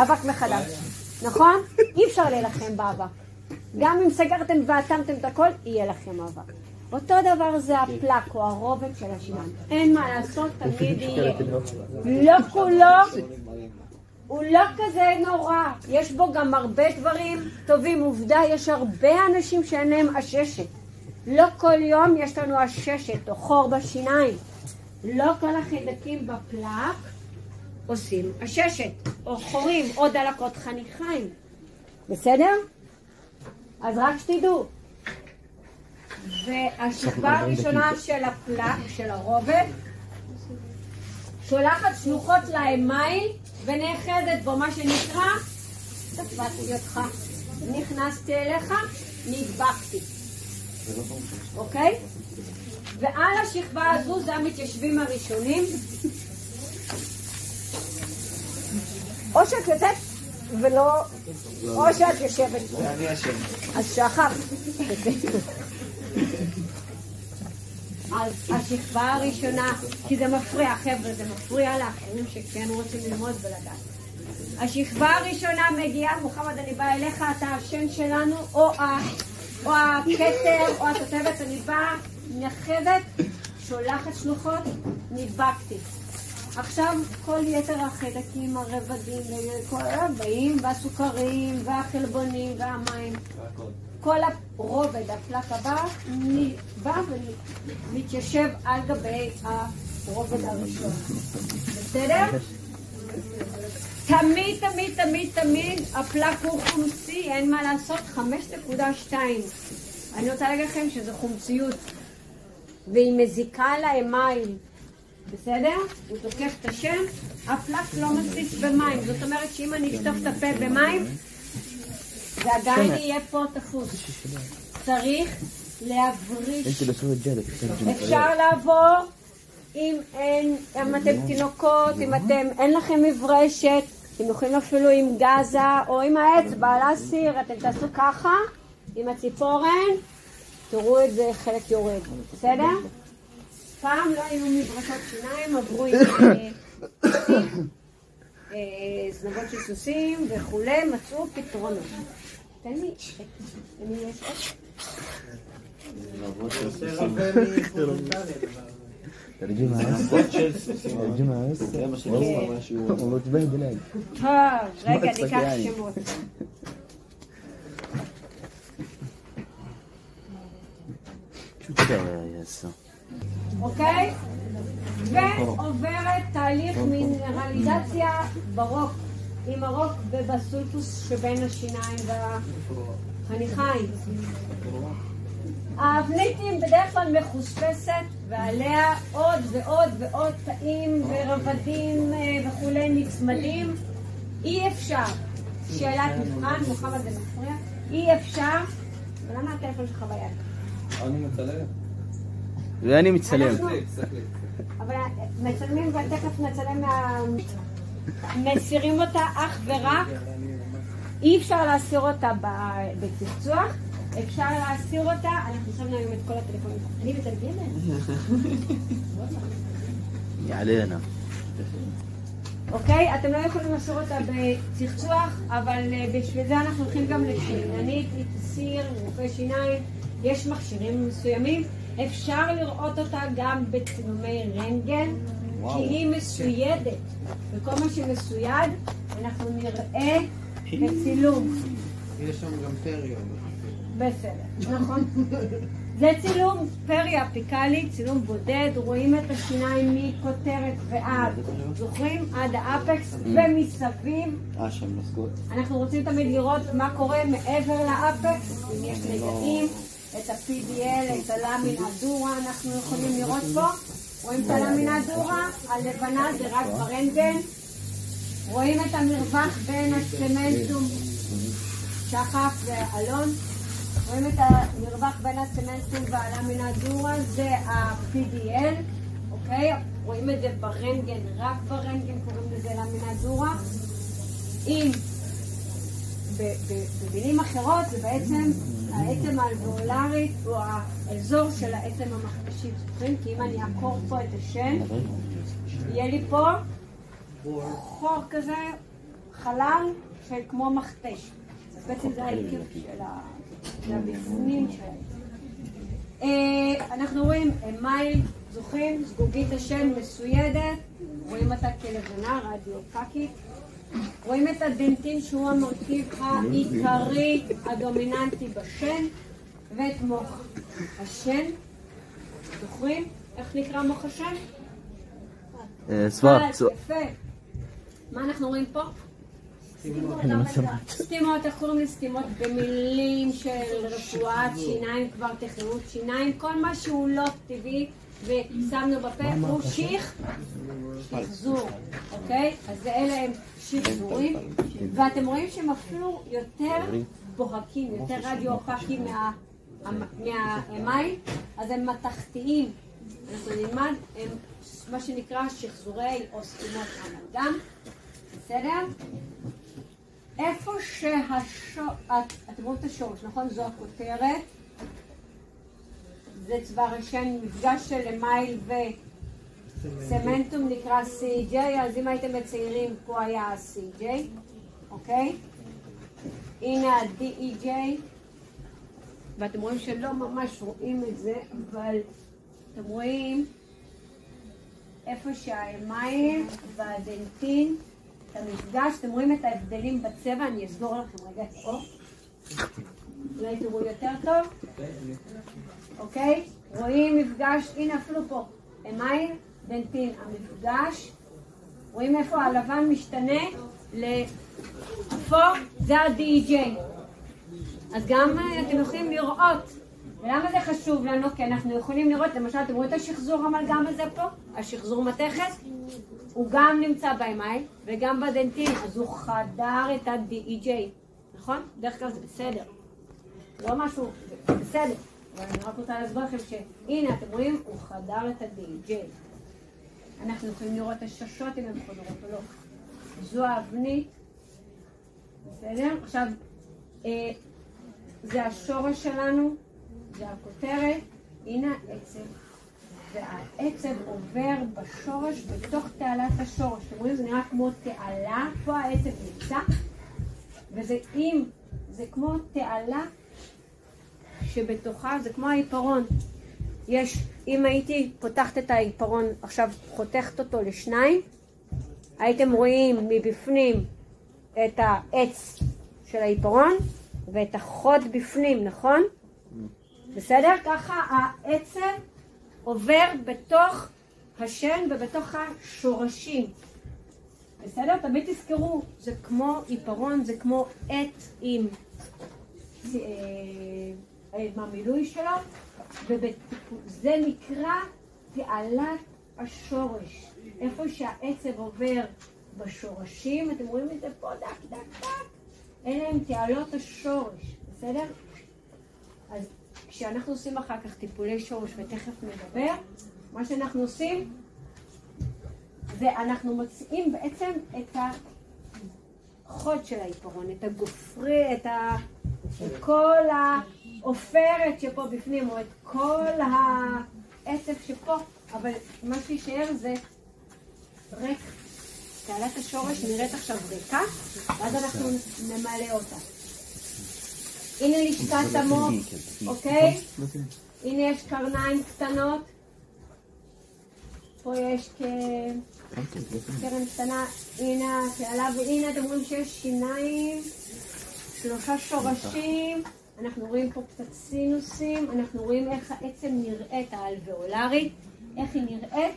אבק מחדש, נכון? אי אפשר להילחם באבק. גם אם סגרתם ואטמתם את הכל, יהיה לכם אבק. אותו דבר זה הפלק או הרובד של השיניים. אין מה לעשות, תמיד יהיה. לא כולו, הוא לא כזה נורא, יש בו גם הרבה דברים טובים. עובדה, יש הרבה אנשים שאין להם עששת. לא כל יום יש לנו עששת או חור בשיניים. לא כל החיידקים בפלק עושים עששת או חורים או דלקות חניכיים. בסדר? אז רק שתדעו. והשכבה הראשונה של הפלק, של הרובד, שולחת שלוחות לאמייל ונאחזת בו, מה שנקרא, תפסתי אותך, נכנסתי אליך, נדבקתי. אוקיי? ועל השכבה הזו זה המתיישבים הראשונים. או שאת יוצאת ולא, או שאת יושבת. אני אשם. אז שחר. אז השכבה הראשונה, כי זה מפריע, חבר'ה, זה מפריע לאחרים שכן רוצים ללמוד ולדעת. השכבה הראשונה מגיעה, מוחמד, אני באה אליך, אתה השם שלנו, או הכתר, או התותבת, אני באה, נחזת, שולחת שלוחות, נדבקתי. עכשיו כל יתר החיידקים, הרבדים, כל הבאים, והסוכרים, והחלבונים, והמים, כל הרובד, הפלק הבא, בא ומתיישב על גבי הרובד הראשון. בסדר? תמיד, תמיד, תמיד, תמיד, הפלק הוא חומצי, אין מה לעשות, 5.2. אני רוצה להגיד לכם שזה חומציות, והיא מזיקה לאמייל. בסדר? הוא תוקף את השם, הפלק לא מסיס במים. זאת אומרת שאם אני אשטוף את הפה במים, זה עדיין יהיה פה תפוס. צריך להבריש. אפשר לעבור אם אתם תינוקות, אם אין לכם מברשת, אתם יכולים אפילו עם גזה או עם האצבע להסיר, אתם תעשו ככה עם הציפורן, תראו את זה חלק יורד. בסדר? פעם לא היו מברשות שיניים, עברו עם זנבות של סוסים וכולי, מצאו פתרונות. תן לי, למי יש עוד? תרג'מה, والله تبهدل هاي. רגע, ניקח שמות. شو تسوي يا هسه؟ אוקיי? ועוברת תהליך מינרליזציה ברוק, עם הרוק ובסולפוס שבין השיניים והחניכיים. האבניטים בדרך כלל מחוספסת ועליה עוד ועוד ועוד תאים ורבדים וכולי נצמדים. אי אפשר, שאלת מבחן, מוחמד זה מפריע, אי אפשר, ולמה הטלפון שלך ביד? אני מצלם. ואני מצלם. אבל מצלמים ותכף נצלם מסירים אותה אך ורק, אי אפשר להסיר אותה בצחצוח, אפשר להסיר אותה, אנחנו שמנו היום את כל הטלפונים. אני מתרגמת. יעלינה. אוקיי? אתם לא יכולים להסיר אותה בצחצוח, אבל בשביל זה אנחנו הולכים גם לשיננית, להתסיר, רופא שיניים, יש מכשירים מסוימים. אפשר לראות אותה גם בצילומי רנטגן, כי היא מסוידת. וכל מה שמסויד, אנחנו נראה בצילום. יש שם גם פריו. בסדר, נכון. זה צילום פרי אפיקלי, צילום בודד, רואים את השיניים מכותרת ועד, זוכרים? עד האפקס ומסביב. אנחנו רוצים תמיד לראות מה קורה מעבר לאפקס, אם יש נגעים. את ה-PDL, את הלמינה דורה, אנחנו יכולים לראות פה. רואים את הלמינה דורה, הלבנה זה רק ברנטגן. רואים את המרווח בין הסמנטום, שחף ואלון. רואים את המרווח בין הסמנטום והלמינה דורה, זה ה-PDL, אוקיי? רואים את זה ברנטגן, רק ברנטגן קוראים לזה למינה דורה. אם במילים אחרות זה בעצם העצם האלבאולרית או האזור של העצם המכתשי. זוכרים? כי אם אני אעקור פה את השן, יהיה לי פה חור כזה, חלל של כמו מכתש. אז בעצם זה העיקר של הבפנים שלהם. אנחנו רואים אמייל, זוכרים? זגוגית השן מסוידת, רואים אותה כלבנה רדיו-פקית. רואים את הדנטין שהוא המרכיב העיקרי, הדומיננטי בשן, ואת מוח השן. זוכרים? איך נקרא מוח השן? סבב. יפה. מה אנחנו רואים פה? סתימות, איך קוראים לסתימות? במילים של רפואת שיניים, כבר טכנאות שיניים, כל מה שהוא לא טבעי ושמנו בפה הוא שחזור, אוקיי? אז אלה הם שחזורים, ואתם רואים שהם אפילו יותר בוהקים, יותר רדיו-אופקיים מהמים, אז הם מתכתיים. אנחנו נלמד, הם מה שנקרא שחזורי או סתימות אמלגם, בסדר? איפה אתם רואים את השורש, נכון? זו הכותרת. זה צוואר השן, מפגש של אמייל וסמנטום נקרא CJ, אז אם הייתם מציירים פה היה CJ, אוקיי? הנה ה-DEJ, ואתם רואים שלא ממש רואים את זה, אבל אתם רואים איפה שהאמייל והדנטין, את המפגש, אתם רואים את ההבדלים בצבע, אני אסגור לכם רגע את האור. אולי תראו יותר טוב. אוקיי? רואים מפגש, הנה אפילו פה, אמייל, דנטין, המפגש. רואים איפה הלבן משתנה לאפור, זה ה-DEJ. אז גם אתם יכולים לראות. ולמה זה חשוב לנו? כי אנחנו יכולים לראות, למשל, אתם רואים את השחזור המלגם הזה פה? השחזור מתכת? הוא גם נמצא באמייל וגם בדנטין, אז הוא חדר את ה-DEJ, נכון? דרך כלל זה בסדר. לא משהו, זה בסדר. אבל אני רק רוצה להסביר לכם שהנה, אתם רואים, הוא חדר את ה-DEJ. אנחנו יכולים לראות את הששות אם הן חודרות או לא. זו האבנית. בסדר? עכשיו, זה השורש שלנו, זה הכותרת. הנה העצב. והעצב עובר בשורש בתוך תעלת השורש. אתם רואים, זה נראה כמו תעלה. פה העצב נמצא. וזה זה כמו תעלה שבתוכה, זה כמו העיפרון. אם הייתי פותחת את העיפרון, עכשיו חותכת אותו לשניים, הייתם רואים מבפנים את העץ של העיפרון ואת החוד בפנים, נכון? בסדר? ככה העצב עובר בתוך השן ובתוך השורשים. בסדר? תמיד תזכרו, זה כמו עיפרון, זה כמו עט עם המילוי שלו, וזה נקרא תעלת השורש. איפה שהעצב עובר בשורשים, אתם רואים את זה פה, דק, דק, דק. אלה הם תעלות השורש, בסדר? אז כשאנחנו עושים אחר כך טיפולי שורש, ותכף נדבר, מה שאנחנו עושים, זה אנחנו מוצאים בעצם את החוד של העיפרון, את הגופרי, את כל העופרת שפה בפנים, או את כל העצב שפה, אבל מה שישאר זה ריק. תעלת השורש נראית עכשיו ריקה, ואז אנחנו נמלא אותה. הנה לשכת המוח, אוקיי? הנה יש קרניים קטנות. פה יש קרן קטנה, הנה תעלה, והנה אתם רואים שיש שיניים, 3 שורשים, אנחנו רואים פה קצת סינוסים, אנחנו רואים איך העצם נראית האלוויאולרית, איך היא נראית,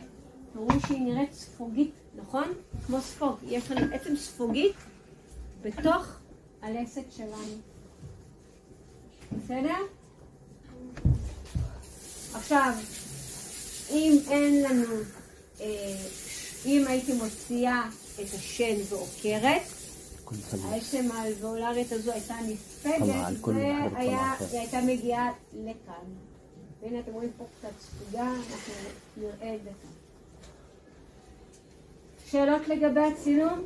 אתם רואים שהיא נראית ספוגית, נכון? כמו ספוג, יש לנו עצם ספוגית בתוך הלסת שלנו. בסדר? עכשיו, אם אין לנו, אם הייתי מוציאה את השן ועוקרת, העצם האלוויאולרית הזו הייתה נספגת, והיא הייתה מגיעה לכאן. והנה אתם רואים פה קצת ספוגה, אנחנו נראה את זה כאן. שאלות לגבי הצילום?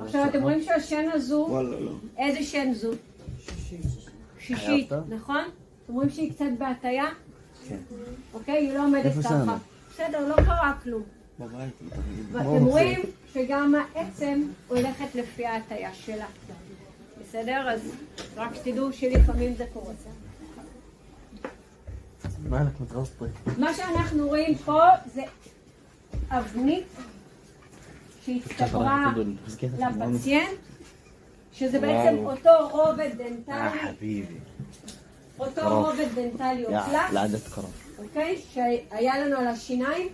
עכשיו אתם רואים שהשן הזו, איזה שן זו? שישית, נכון? אתם רואים שהיא קצת בהטיה? כן. אוקיי? היא לא עומדת ככה. בסדר, לא קרה כלום. ואתם רואים שגם העצם הולכת לפי ההטיה שלה. בסדר? אז רק שתדעו שלפעמים זה קורה. מה שאנחנו רואים פה זה אבנית שהצטברה לפציינט, שזה בעצם אותו רובד דנטלי, אותו רובד דנטלי או פלק, אוקיי? שהיה לנו על השיניים,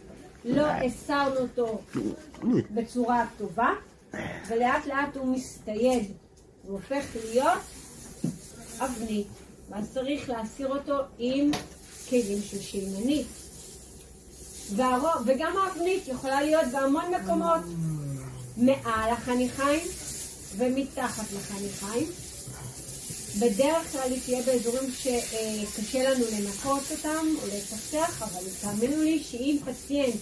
לא הסרנו אותו בצורה טובה, ולאט לאט הוא מסתייד, הוא הופך להיות אבנית, ואז צריך להסיר אותו עם כלים של שיננית. וגם האבנית יכולה להיות בהמון מקומות, מעל החניכיים ומתחת לחניכיים. בדרך כלל היא תהיה באזורים שקשה לנו לנקות אותם או לצחצח, אבל תאמינו לי שאם פציינט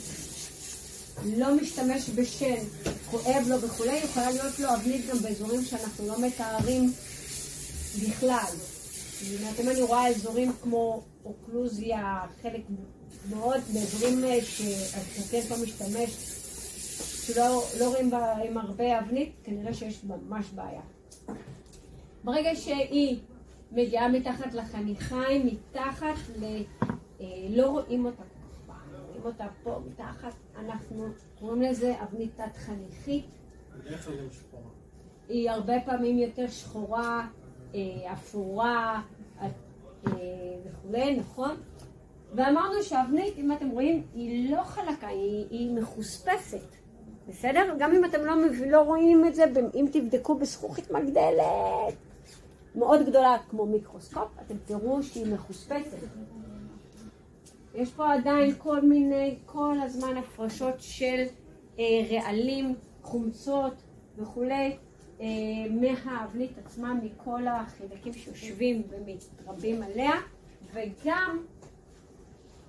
לא משתמש בשן, כואב לו וכולי, יכולה להיות לו אבנית גם באזורים שאנחנו לא מתארים בכלל. אם אני רואה אזורים כמו אוקלוזיה, חלק מאוד באזורים שהפציינט לא משתמש, שלא רואים עם הרבה אבנית, כנראה שיש ממש בעיה. ברגע שהיא מגיעה מתחת לחניכיים, מתחת לא רואים אותה כבר, רואים אותה פה מתחת, אנחנו קוראים לזה אבנית תת חניכית. בדרך כלל גם שחורה. היא הרבה פעמים יותר שחורה, אפורה וכולי, נכון? ואמרנו שהאבנית, אם אתם רואים, היא לא חלקה, היא מחוספסת. בסדר? גם אם אתם לא רואים את זה, אם תבדקו בזכוכית מגדלת מאוד גדולה כמו מיקרוסקופ, אתם תראו שהיא מחוספסת. יש פה עדיין כל הזמן הפרשות של רעלים, חומצות וכולי, מהאבנית עצמה, מכל החלקים שיושבים ומתרבים עליה, וגם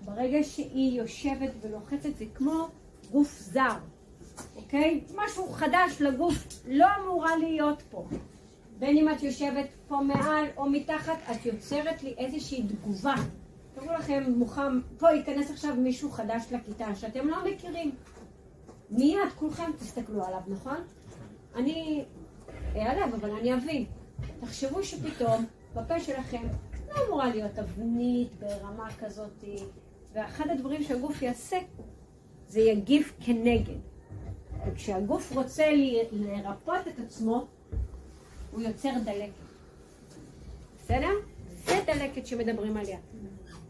ברגע שהיא יושבת ולוחצת זה כמו גוף זר. אוקיי? משהו חדש לגוף לא אמורה להיות פה. בין אם את יושבת פה מעל או מתחת, את יוצרת לי איזושהי תגובה. תראו לכם, פה ייכנס עכשיו מישהו חדש לכיתה שאתם לא מכירים. מיד כולכם תסתכלו עליו, נכון? אני אעלב, אבל אני אבין. תחשבו שפתאום בפה שלכם לא אמורה להיות אבנית ברמה כזאת, ואחד הדברים שהגוף יעשה זה יגיב כנגד. וכשהגוף רוצה לרפות את עצמו, הוא יוצר דלקת. בסדר? זה דלקת שמדברים עליה.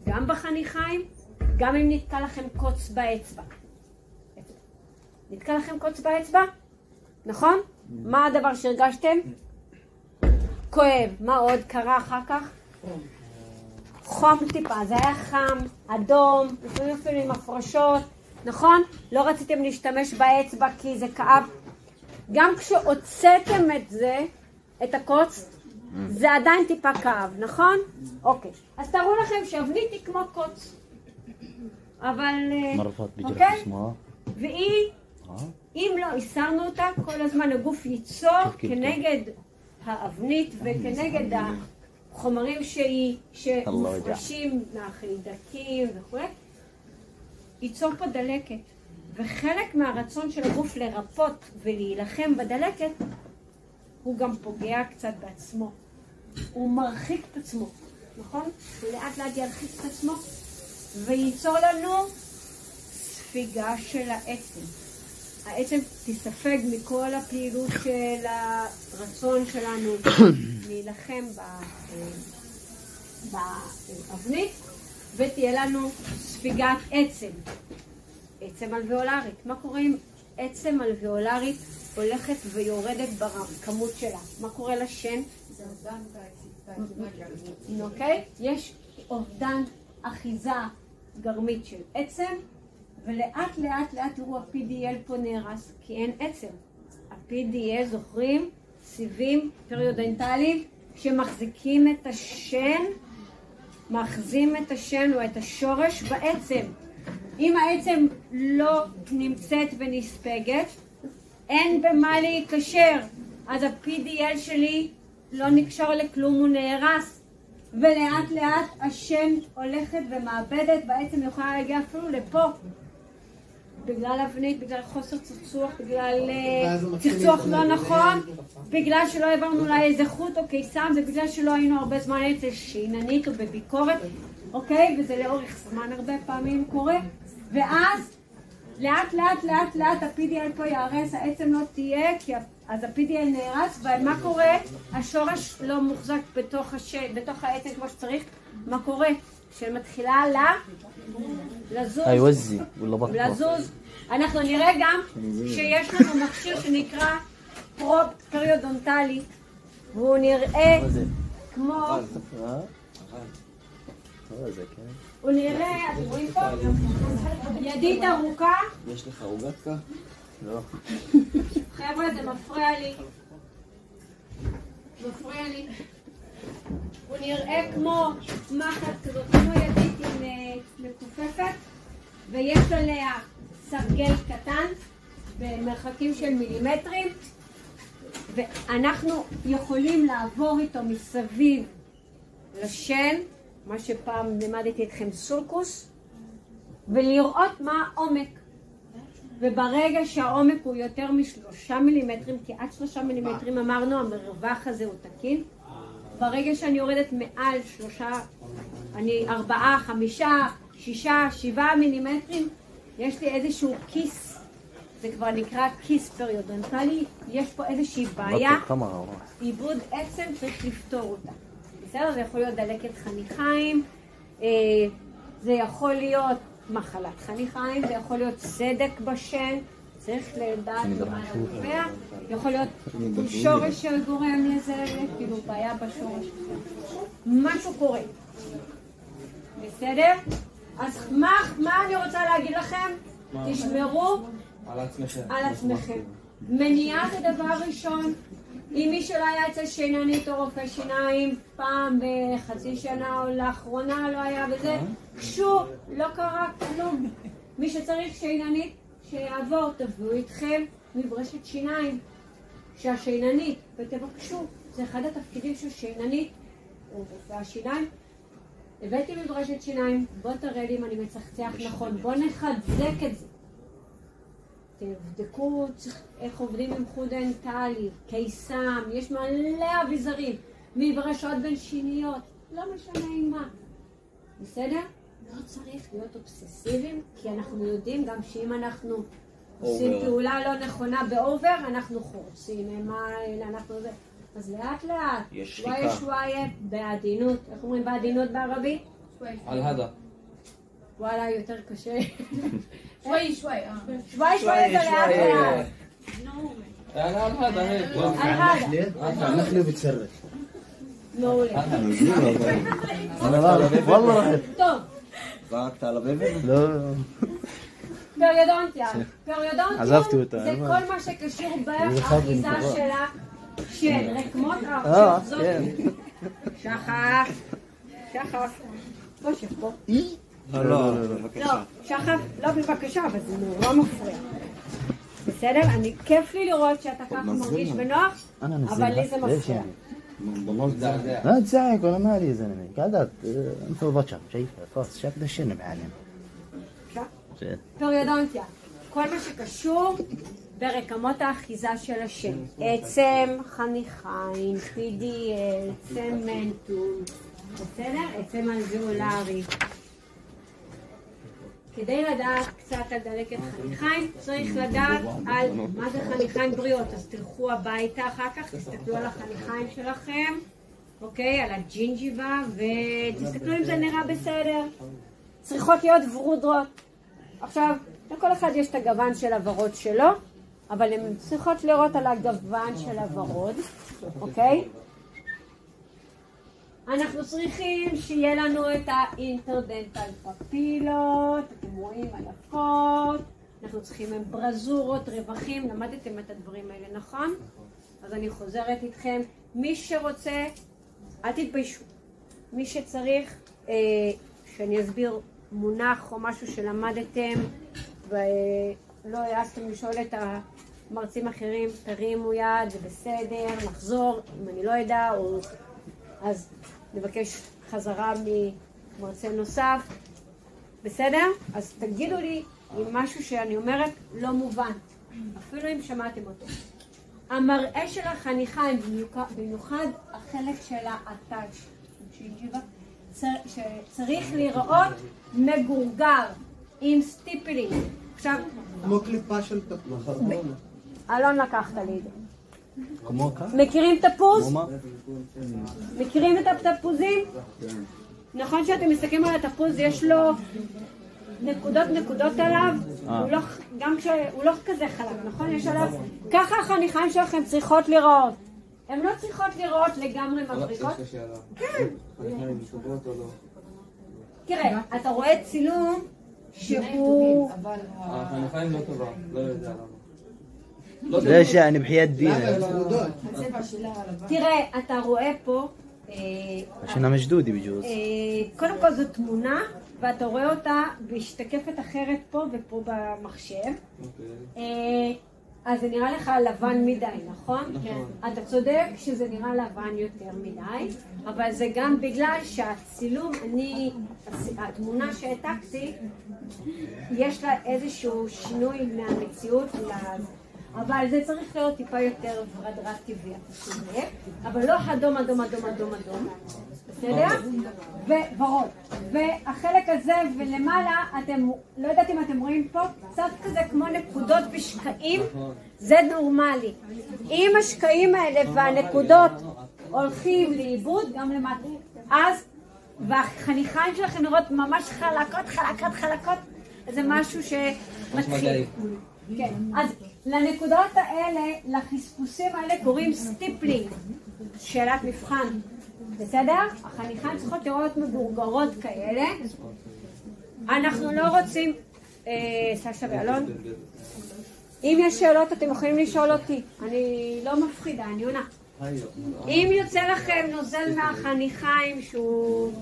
גם בחניכיים, גם אם נתקע לכם קוץ באצבע. נתקע לכם קוץ באצבע? נכון? מה הדבר שהרגשתם? כואב. מה עוד קרה אחר כך? חום טיפה. זה היה חם, אדום, לפעמים אפילו עם הפרשות. נכון? לא רציתם להשתמש באצבע כי זה כאב. גם כשהוצאתם את זה, את הקוץ, זה עדיין טיפה כאב, נכון? אוקיי. אז תראו לכם שאבנית היא כמו קוץ. אבל, אוקיי? והיא, אם לא הסרנו אותה, כל הזמן הגוף ייצור כנגד האבנית וכנגד החומרים שמופרשים מהחיידקים וכו'. ייצור פה דלקת, וחלק מהרצון של הגוף לרפות ולהילחם בדלקת, הוא גם פוגע קצת בעצמו. הוא מרחיק את עצמו, נכון? הוא לאט לאט ירחיק את עצמו, וייצור לנו ספיגה של העצם. העצם תספג מכל הפעילות של הרצון שלנו להילחם באבנית, ותהיה לנו ספיגת עצם, עצם אלוויאולרית. מה קורה אם עצם אלוויאולרית הולכת ויורדת בכמות שלה? מה קורה לשן? זה אובדן אוקיי? יש אובדן אחיזה גרמית של עצם, ולאט לאט לאט תראו ה-PDL פה נהרס, כי אין עצם. ה-PDL, זוכרים? סיבים פריודנטליים שמחזיקים את השן, מאחזים את השן או את השורש בעצם. אם העצם לא נמצאת ונספגת, אין במה להיקשר. אז ה-PDL שלי לא נקשר לכלום, הוא נהרס. ולאט לאט השן הולכת ומאבדת, והעצם יכולה להגיע אפילו לפה. בגלל אבנית, בגלל חוסר צחצוח, בגלל צחצוח לא נכון, בגלל שלא העברנו לה איזה חוט או קיסם, זה בגלל שלא היינו הרבה זמן אצל שיננית או בביקורת, אוקיי? וזה לאורך זמן הרבה פעמים קורה, ואז לאט לאט ה-PDL פה יהרס, העצם לא תהיה, כי אז ה-PDL נהרס, ומה קורה? השורש לא מוחזק בתוך העצם כמו שצריך. מה קורה? כשמתחילה לזוז. אנחנו נראה גם שיש לנו מכשיר שנקרא פרופ פריודונטלי, והוא נראה כמו... הוא נראה, אתם רואים פה? ידית ארוכה. יש לך רוגטקה? לא. חבר'ה, זה מפריע לי. הוא נראה כמו מחט כזאת, כמו ידית עם מקופפת, ויש עליה סרגל קטן במרחקים של מילימטרים, ואנחנו יכולים לעבור איתו מסביב לשן, מה שפעם לימדתי אתכם סולקוס, ולראות מה העומק. וברגע שהעומק הוא יותר מ3 מילימטרים, כי עד 3 מילימטרים אמרנו, המרווח הזה הוא תקין. ברגע שאני יורדת מעל 4, 5, 6, 7 מילימטרים, יש לי איזשהו כיס, זה כבר נקרא כיס פריודונטלי, יש פה איזושהי בעיה, עיבוד עצם, צריך לפתור אותה. בסדר? זה יכול להיות דלקת חניכיים, זה יכול להיות מחלת חניכיים, זה יכול להיות סדק בשן, צריך לדעת מה נובע, יכול להיות שורש שגורם לזה, כאילו בעיה בשורש, משהו קורה. בסדר? אז מה אני רוצה להגיד לכם? תשמרו על עצמכם. מניעה זה דבר ראשון. אם מישהו לא היה אצל שיננית או רופא שיניים פעם בחצי שנה או לאחרונה לא היה בזה, קשור, לא קרה כלום. מי שצריך שיננית, שיעבור, תביאו איתכם מברשת שיניים. שהשיננית, ותבקשו, זה אחד התפקידים של שיננית, או רופא השיניים. הבאתי מברשת שיניים, בוא תראה לי אם אני מצחצח נכון, בוא נחזק את זה. תבדקו איך עובדים עם חוט דנטלי, קיסם, יש מלא אביזרים, מברשות בין שיניות, לא משנה עם מה. בסדר? לא צריך להיות אובססיביים, כי אנחנו יודעים גם שאם אנחנו עושים פעולה לא נכונה באובר, אנחנו חורצים, אנחנו זה. אז לאט לאט, שוואיה, בעדינות, איך אומרים בעדינות בערבית? על הדה. וואלה, יותר קשה. שוואי. שוואי זה לאט לאט. על הדה. על הדה. נחלב בצרף. מעולה. والله טוב. זרקת על הבבל? לא. פריודונטיה. עזבתי אותה. זה כל מה שקשור באחיזה שלה של רקמות האף. כן. שחף. בוא שב פה. לא, שחף, לא בבקשה, אבל זה נורא מפריע. בסדר? כיף לי לראות שאתה ככה מרגיש בנוח, אבל לי זה מפריע. لا تزعق ولا مالي يا زلمه قاعدات مفروضات شايفها خلاص شاف ده الشنب معلم פריודונטיה, כל מה שקשור ברקמות האחיזה של השן, עצם, חניכיים, PDL, צמנטום, בסדר? עצם אלוויאולרי. כדי לדעת קצת על דלקת חניכיים, צריך לדעת על מה זה חניכיים בריאות. אז תלכו הביתה אחר כך, תסתכלו על החניכיים שלכם, אוקיי? על הג'ינג'יבה, ותסתכלו אם זה נראה בסדר. צריכות להיות ורודות. עכשיו, לכל אחד יש את הגוון של הוורוד שלו, אבל הן צריכות לראות על הגוון של הוורוד, אוקיי? אנחנו צריכים שיהיה לנו את האינטרדנטל פפילות, אתם רואים היפות, אנחנו צריכים עם ברזורות, רווחים, למדתם את הדברים האלה, נכון? אז אני חוזרת איתכם, מי שרוצה, אל תתביישו, מי שצריך שאני אסביר מונח או משהו שלמדתם ולא העזתם לשאול את המרצים אחרים, תרימו יד, זה בסדר, נחזור, אם אני לא יודע, או אז נבקש חזרה ממרצה נוסף, בסדר? אז תגידו לי אם משהו שאני אומרת לא מובן, אפילו אם שמעתם אותו. המראה של החניכיים, במיוחד החלק של האטאץ' שצריך לראות מגורגר עם סטיפלים. עכשיו... כמו קליפה של תפוח. אלון לקחת לי את זה. כמו כאן? מכירים תפוז? כמו מה? מכירים את התפוזים? נכון שאתם מסתכלים על התפוז, יש לו נקודות עליו, גם כשהוא לא כזה חלק, נכון? יש עליו, ככה החניכיים שלכם צריכות לראות. הן לא צריכות לראות לגמרי מבריקות. כן. תראה, אתה רואה צילום שהוא... החניכיים לא טובה, לא יודע למה. ليش يعني بحياة دينا תראה, אתה רואה פה... عشان مجدودي بجوز קודם כל זו תמונה, ואתה רואה אותה משתקפת אחרת פה ופה במחשב. אז זה נראה לך לבן מדי, נכון? אתה צודק שזה נראה לבן יותר מדי, אבל זה גם בגלל שהצילום, התמונה שהעתקתי, יש לה איזשהו שינוי מהמציאות, אבל זה צריך להיות טיפה יותר ורדרד טבעי, אתה צודק, אבל לא אדום, אדום, אדום, אדום, אדום, בסדר? וורוד. והחלק הזה ולמעלה, אתם, לא יודעת אם אתם רואים פה, קצת כזה כמו נקודות ושקעים, זה נורמלי. אם השקעים האלה והנקודות הולכים לאיבוד, גם למטה, אז, והחניכיים שלכם נראות ממש חלקות, זה משהו שמתחיל. כן, אז לנקודות האלה, לחספוסים האלה קוראים סטיפלינג, שאלת מבחן, בסדר? החניכיים צריכות לראות מבורגרות כאלה. אנחנו לא רוצים, סשה ואלון, אם יש שאלות אתם יכולים לשאול אותי, אני לא מפחידה, אני עונה. אם יוצא לכם נוזל מהחניכיים שהוא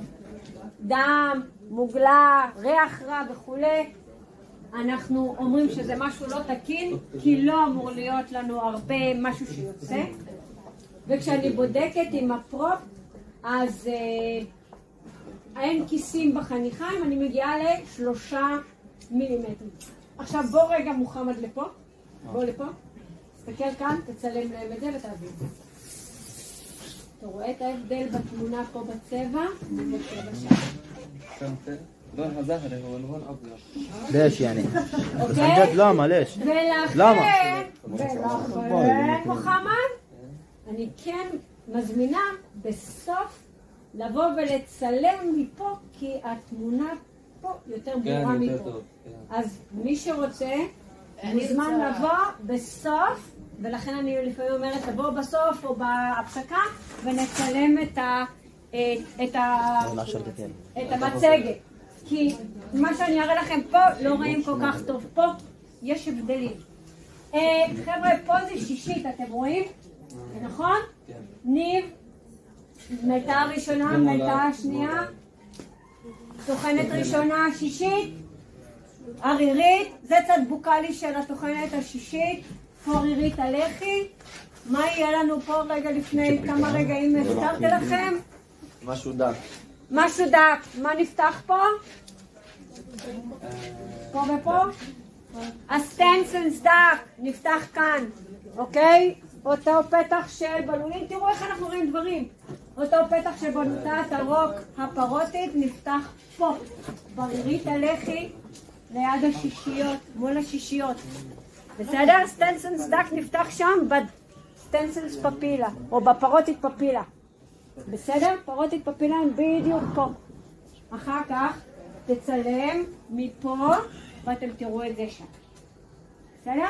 דם, מוגלה, ריח רע וכולי, אנחנו אומרים שזה משהו לא תקין, כי לא אמור להיות לנו הרבה משהו שיוצא. וכשאני בודקת עם הפרופ, אז אין כיסים בחניכיים, אני מגיעה ל3 מילימטרים. עכשיו בוא רגע מוחמד לפה, בוא לפה, תסתכל כאן, תצלם להם את זה ותעביר. אתה רואה את ההבדל בתמונה פה בצבע ובצבע שם. لون ظهري هو لون ابيض. ليش يعني؟ بس عن جد لاما ليش؟ ולכן, מוחמד, אני כן מזמינה בסוף לבוא ולצלם מפה, כי התמונה פה יותר ברורה מפה. אז מי שרוצה, מוזמן לבוא בסוף, ולכן אני לפעמים אומרת לבוא בסוף או בהפסקה, ונצלם את המצגת. כי מה שאני אראה לכם פה לא רואים כל כך טוב, פה יש הבדלים. חבר'ה, פה זה שישית, אתם רואים? נכון? ניב, מלטה הראשונה, מלטה השנייה, תוכנת ראשונה, שישית, ערירית, זה צד בוקלי של התוכנת השישית, פה ערירית הלחי. מה יהיה לנו פה רגע לפני כמה רגעים הזכרתי לכם? משהו דק. משהו דק. מה נפתח פה? פה ופה? הסטנסנס דק נפתח כאן, אוקיי? אותו פתח של בלונים, תראו איך אנחנו רואים דברים. אותו פתח של בלוטת הרוק הפרוטית נפתח פה, ברירית הלחי ליד השישיות, מול השישיות. בסדר? סטנסנס דק נפתח שם בסטנסנס פפילה, או בפרוטית פפילה. בסדר? פרוטית פפילה הם בדיוק פה. אחר כך תצלם מפה ואתם תראו את זה שם. בסדר?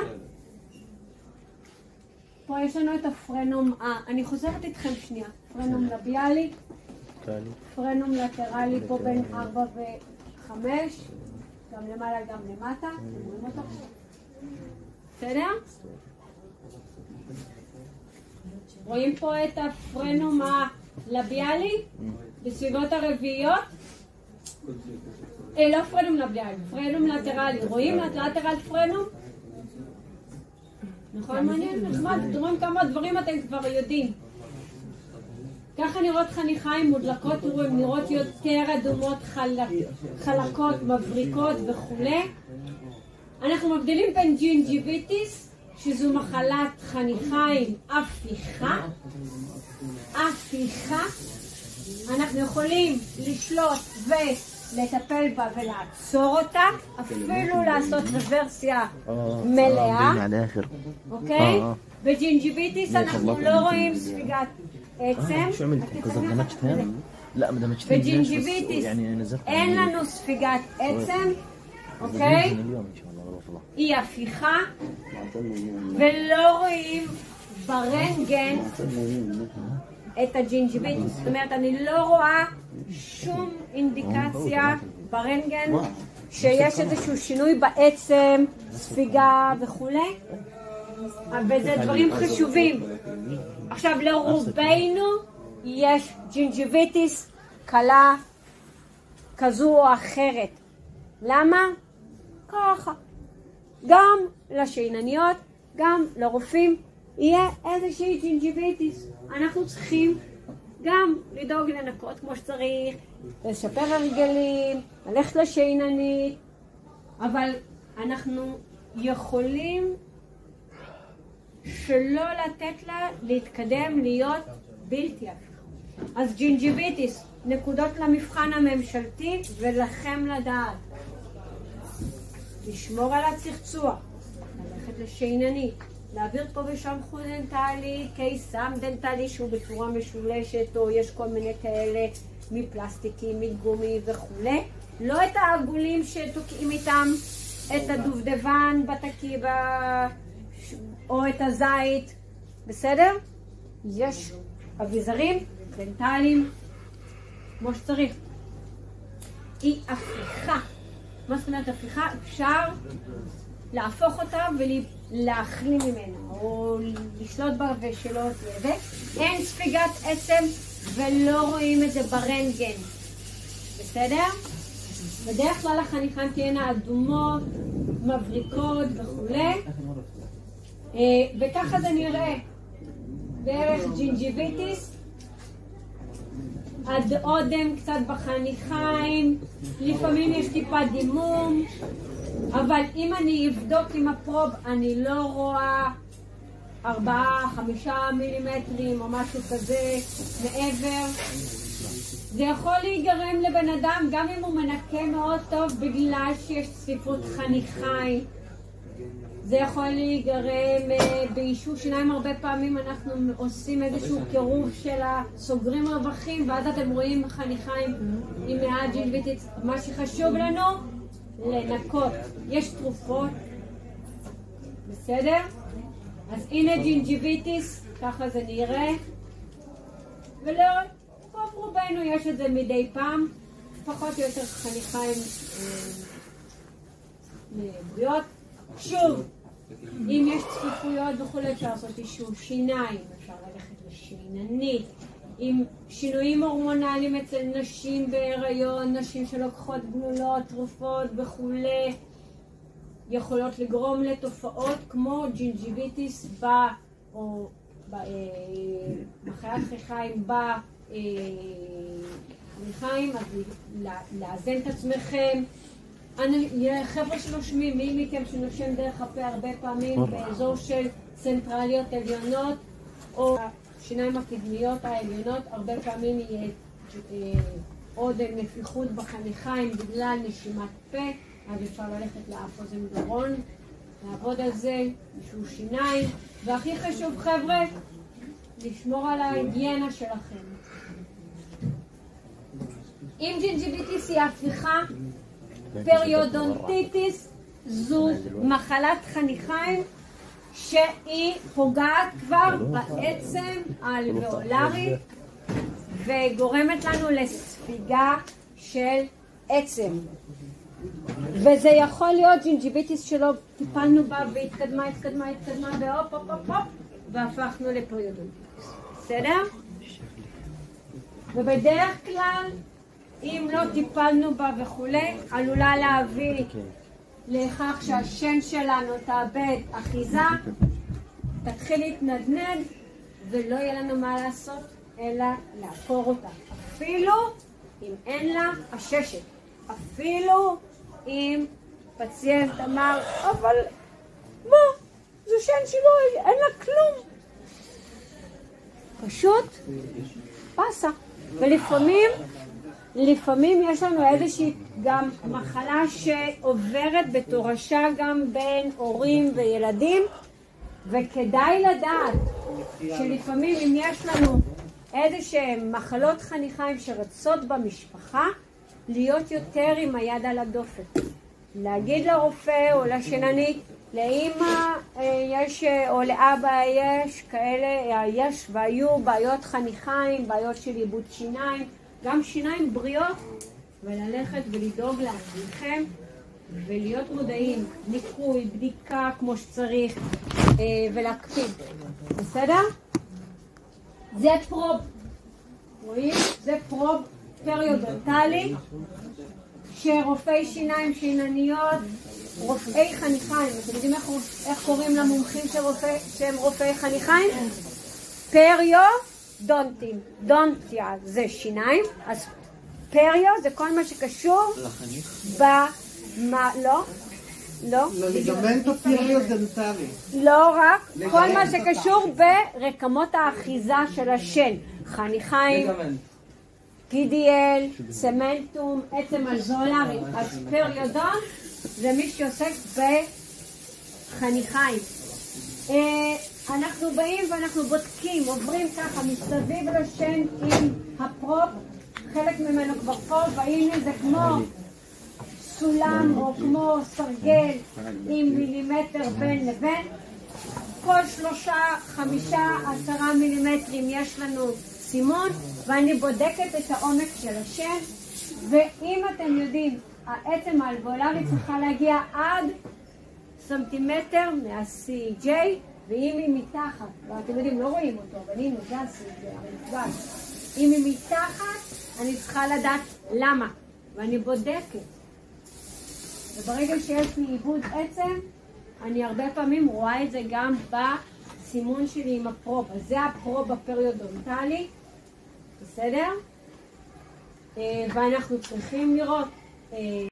פה יש לנו את הפרנום, אני חוזרת איתכם שנייה. פרנום לביאלי, פרנום לטרלי פה בין 4 ו-5, גם למעלה גם למטה. בסדר? רואים פה את הפרנום הלביאלי בסביבות הרביעיות? לא פרנום לביאלי, פרנום לטרלי. רואים לטרל פרנום? נכון, מעניין, נחמד, תראו כמה דברים אתם כבר יודעים. ככה נראות חניכיים מודלקות, תראו, הן נראות יותר אדומות, חלקות, מבריקות וכו'. אנחנו מבדילים בין ג'ינג'יביטיס, שזו מחלת חניכיים הפיכה. אנחנו יכולים לשלוט לטפל בה ולעצור אותה, אפילו לעשות רוורסיה מלאה, אוקיי? בג'ינג'יביטיס אנחנו לא רואים ספיגת עצם. בג'ינג'יביטיס אין לנו ספיגת עצם, אוקיי? היא הפיכה, ולא רואים ברנטגן את הג'ינג'יביטיס. זאת אומרת, אני לא רואה שום אינדיקציה ברנטגן שיש איזשהו שינוי בעצם, ספיגה וכולי, וזה דברים חשובים. עכשיו, לרובנו יש ג'ינג'יביטיס קלה כזו או אחרת. למה? ככה. גם לשינניות, גם לרופאים, יהיה איזושהי ג'ינג'יביטיס. אנחנו צריכים גם לדאוג לנקות כמו שצריך, לשפר הרגלים, ללכת לשיננית, אבל אנחנו יכולים שלא לתת לה להתקדם להיות בלתי הפיכה. אז ג'ינג'יביטיס, נקודות למבחן הממשלתי ולכם לדעת. לשמור על הצחצוח, ללכת לשיננית, להעביר פה ושם חוט דנטלי, קיסם דנטלי שהוא בצורה משולשת, או יש כל מיני כאלה מפלסטיקים, מגומי וכו'. לא את העגולים שתוקעים איתם את הדובדבן בתקיבה או את הזית, בסדר? יש אביזרים דנטליים כמו שצריך. היא הפיכה. מה זאת אומרת הפיכה? אפשר להפוך אותה ולהחלים ממנה, או לשלוט בה ושלא תהיה. אין ספיגת עצם ולא רואים את זה ברנטגן. בסדר? בדרך כלל החניכיים תהיינה אדומות, מבריקות וכו'. וככה זה נראה. בערך ג'ינג'יביטיס. עד אודם קצת בחניכיים, לפעמים יש טיפה דימום, אבל אם אני אבדוק עם הפרוב אני לא רואה 4-5 מילימטרים או משהו כזה מעבר. זה יכול להיגרם לבן אדם גם אם הוא מנקה מאוד טוב בגלל שיש צפיפות חניכיים. זה יכול להיגרם באישוש שיניים. הרבה פעמים אנחנו עושים איזשהו קירוב של הסוגרים רווחים ואז אתם רואים חניכיים עם מעט ג'ינג'יביטיס. מה שחשוב לנו לנקות. יש תרופות, בסדר? אז הנה ג'ינג'יביטיס, ככה זה נראה. ולא, רוב רובנו יש את זה מדי פעם, פחות או יותר חניכיים בריאות. שוב, אם יש צפיפויות וכולי, אפשר לעשות אישור שיניים, אפשר ללכת לשיננית. עם שינויים הורמונליים אצל נשים בהיריון, נשים שלוקחות גלולות, תרופות וכולי, יכולות לגרום לתופעות כמו ג'ינג'יביטיס או בחיית חיים בחניכיים, אז לאזן את עצמכם. חבר'ה שנושמים, מי מכם שנושם דרך הפה הרבה פעמים באזור של צנטרליות עליונות או השיניים הקדמיות העליונות, הרבה פעמים יהיה עוד נפיחות בחניכיים בגלל נשימת פה, אז אפשר ללכת לאף אוזן גרון, לעבוד על זה, אישור שיניים, והכי חשוב חבר'ה, לשמור על ההיגיינה שלכם. אם ג'ינג'יביטיס היא הפיכה, פריודונטיטיס זו מחלת חניכיים שהיא פוגעת כבר בעצם האלוויאולרית וגורמת לנו לספיגה של עצם. וזה יכול להיות ג'ינג'יביטיס שלא טיפלנו בה והתקדמה והופ הופ הופ הופ והפכנו לפריודונטיטיס. בסדר? ובדרך כלל אם לא טיפלנו בה וכולי, עלולה להביא לכך שהשן שלנו תאבד אחיזה, תתחיל להתנדנד, ולא יהיה לנו מה לעשות, אלא לעקור אותה. אפילו אם אין לה עששת. אפילו אם פציינט אמר, אבל מה? זו שן שלו, אין לה כלום. פשוט פסה. ולפעמים לפעמים יש לנו איזושהי גם מחלה שעוברת בתורשה גם בין הורים וילדים, וכדאי לדעת שלפעמים אם יש לנו איזשהם מחלות חניכיים שרצות במשפחה, להיות יותר עם היד על הדופק. להגיד לרופא או לשיננית, לאמא יש או לאבא יש כאלה, יש והיו בעיות חניכיים, בעיות של איבוד שיניים, גם שיניים בריאות, וללכת ולדאוג לעצמכם ולהיות מודעים, ניקוי, בדיקה כמו שצריך ולהקפיד. בסדר? זה פרוב, רואים? זה פרוב פריודונטלי שרופאי שיניים, שינניות, רופאי חניכיים, אתם יודעים איך קוראים למומחים שהם רופאי חניכיים? פריודונטים. דונטיה זה שיניים, אז פריו זה כל מה שקשור לא, ליגמנטו פריודונטלי. לא רק, כל מה שקשור ברקמות האחיזה של השן, חניכיים, PDL, סמנטום, עצם אלזולרי. אז פריודון זה מי שעוסק בחניכיים. אנחנו באים ואנחנו בודקים, עוברים ככה מסביב לשן עם הפרופ, חלק ממנו כבר פה, והנה זה כמו סולם או כמו סרגל עם מילימטר בין לבין. כל 3, 5, 10 מילימטרים יש לנו סימון, ואני בודקת את העומק של השן, ואם אתם יודעים, העצם האלבולרי צריכה להגיע עד סנטימטר מה-CJ, ואם היא מתחת, ואתם יודעים, לא רואים אותו, אבל הנה זה ה-CJ, המפגש. אם היא מתחת, אני צריכה לדעת למה, ואני בודקת. וברגע שיש לי עיבוד עצם, אני הרבה פעמים רואה את זה גם בסימון שלי עם הפרוב. אז זה הפרוב הפריודונטלי, בסדר? ואנחנו צריכים לראות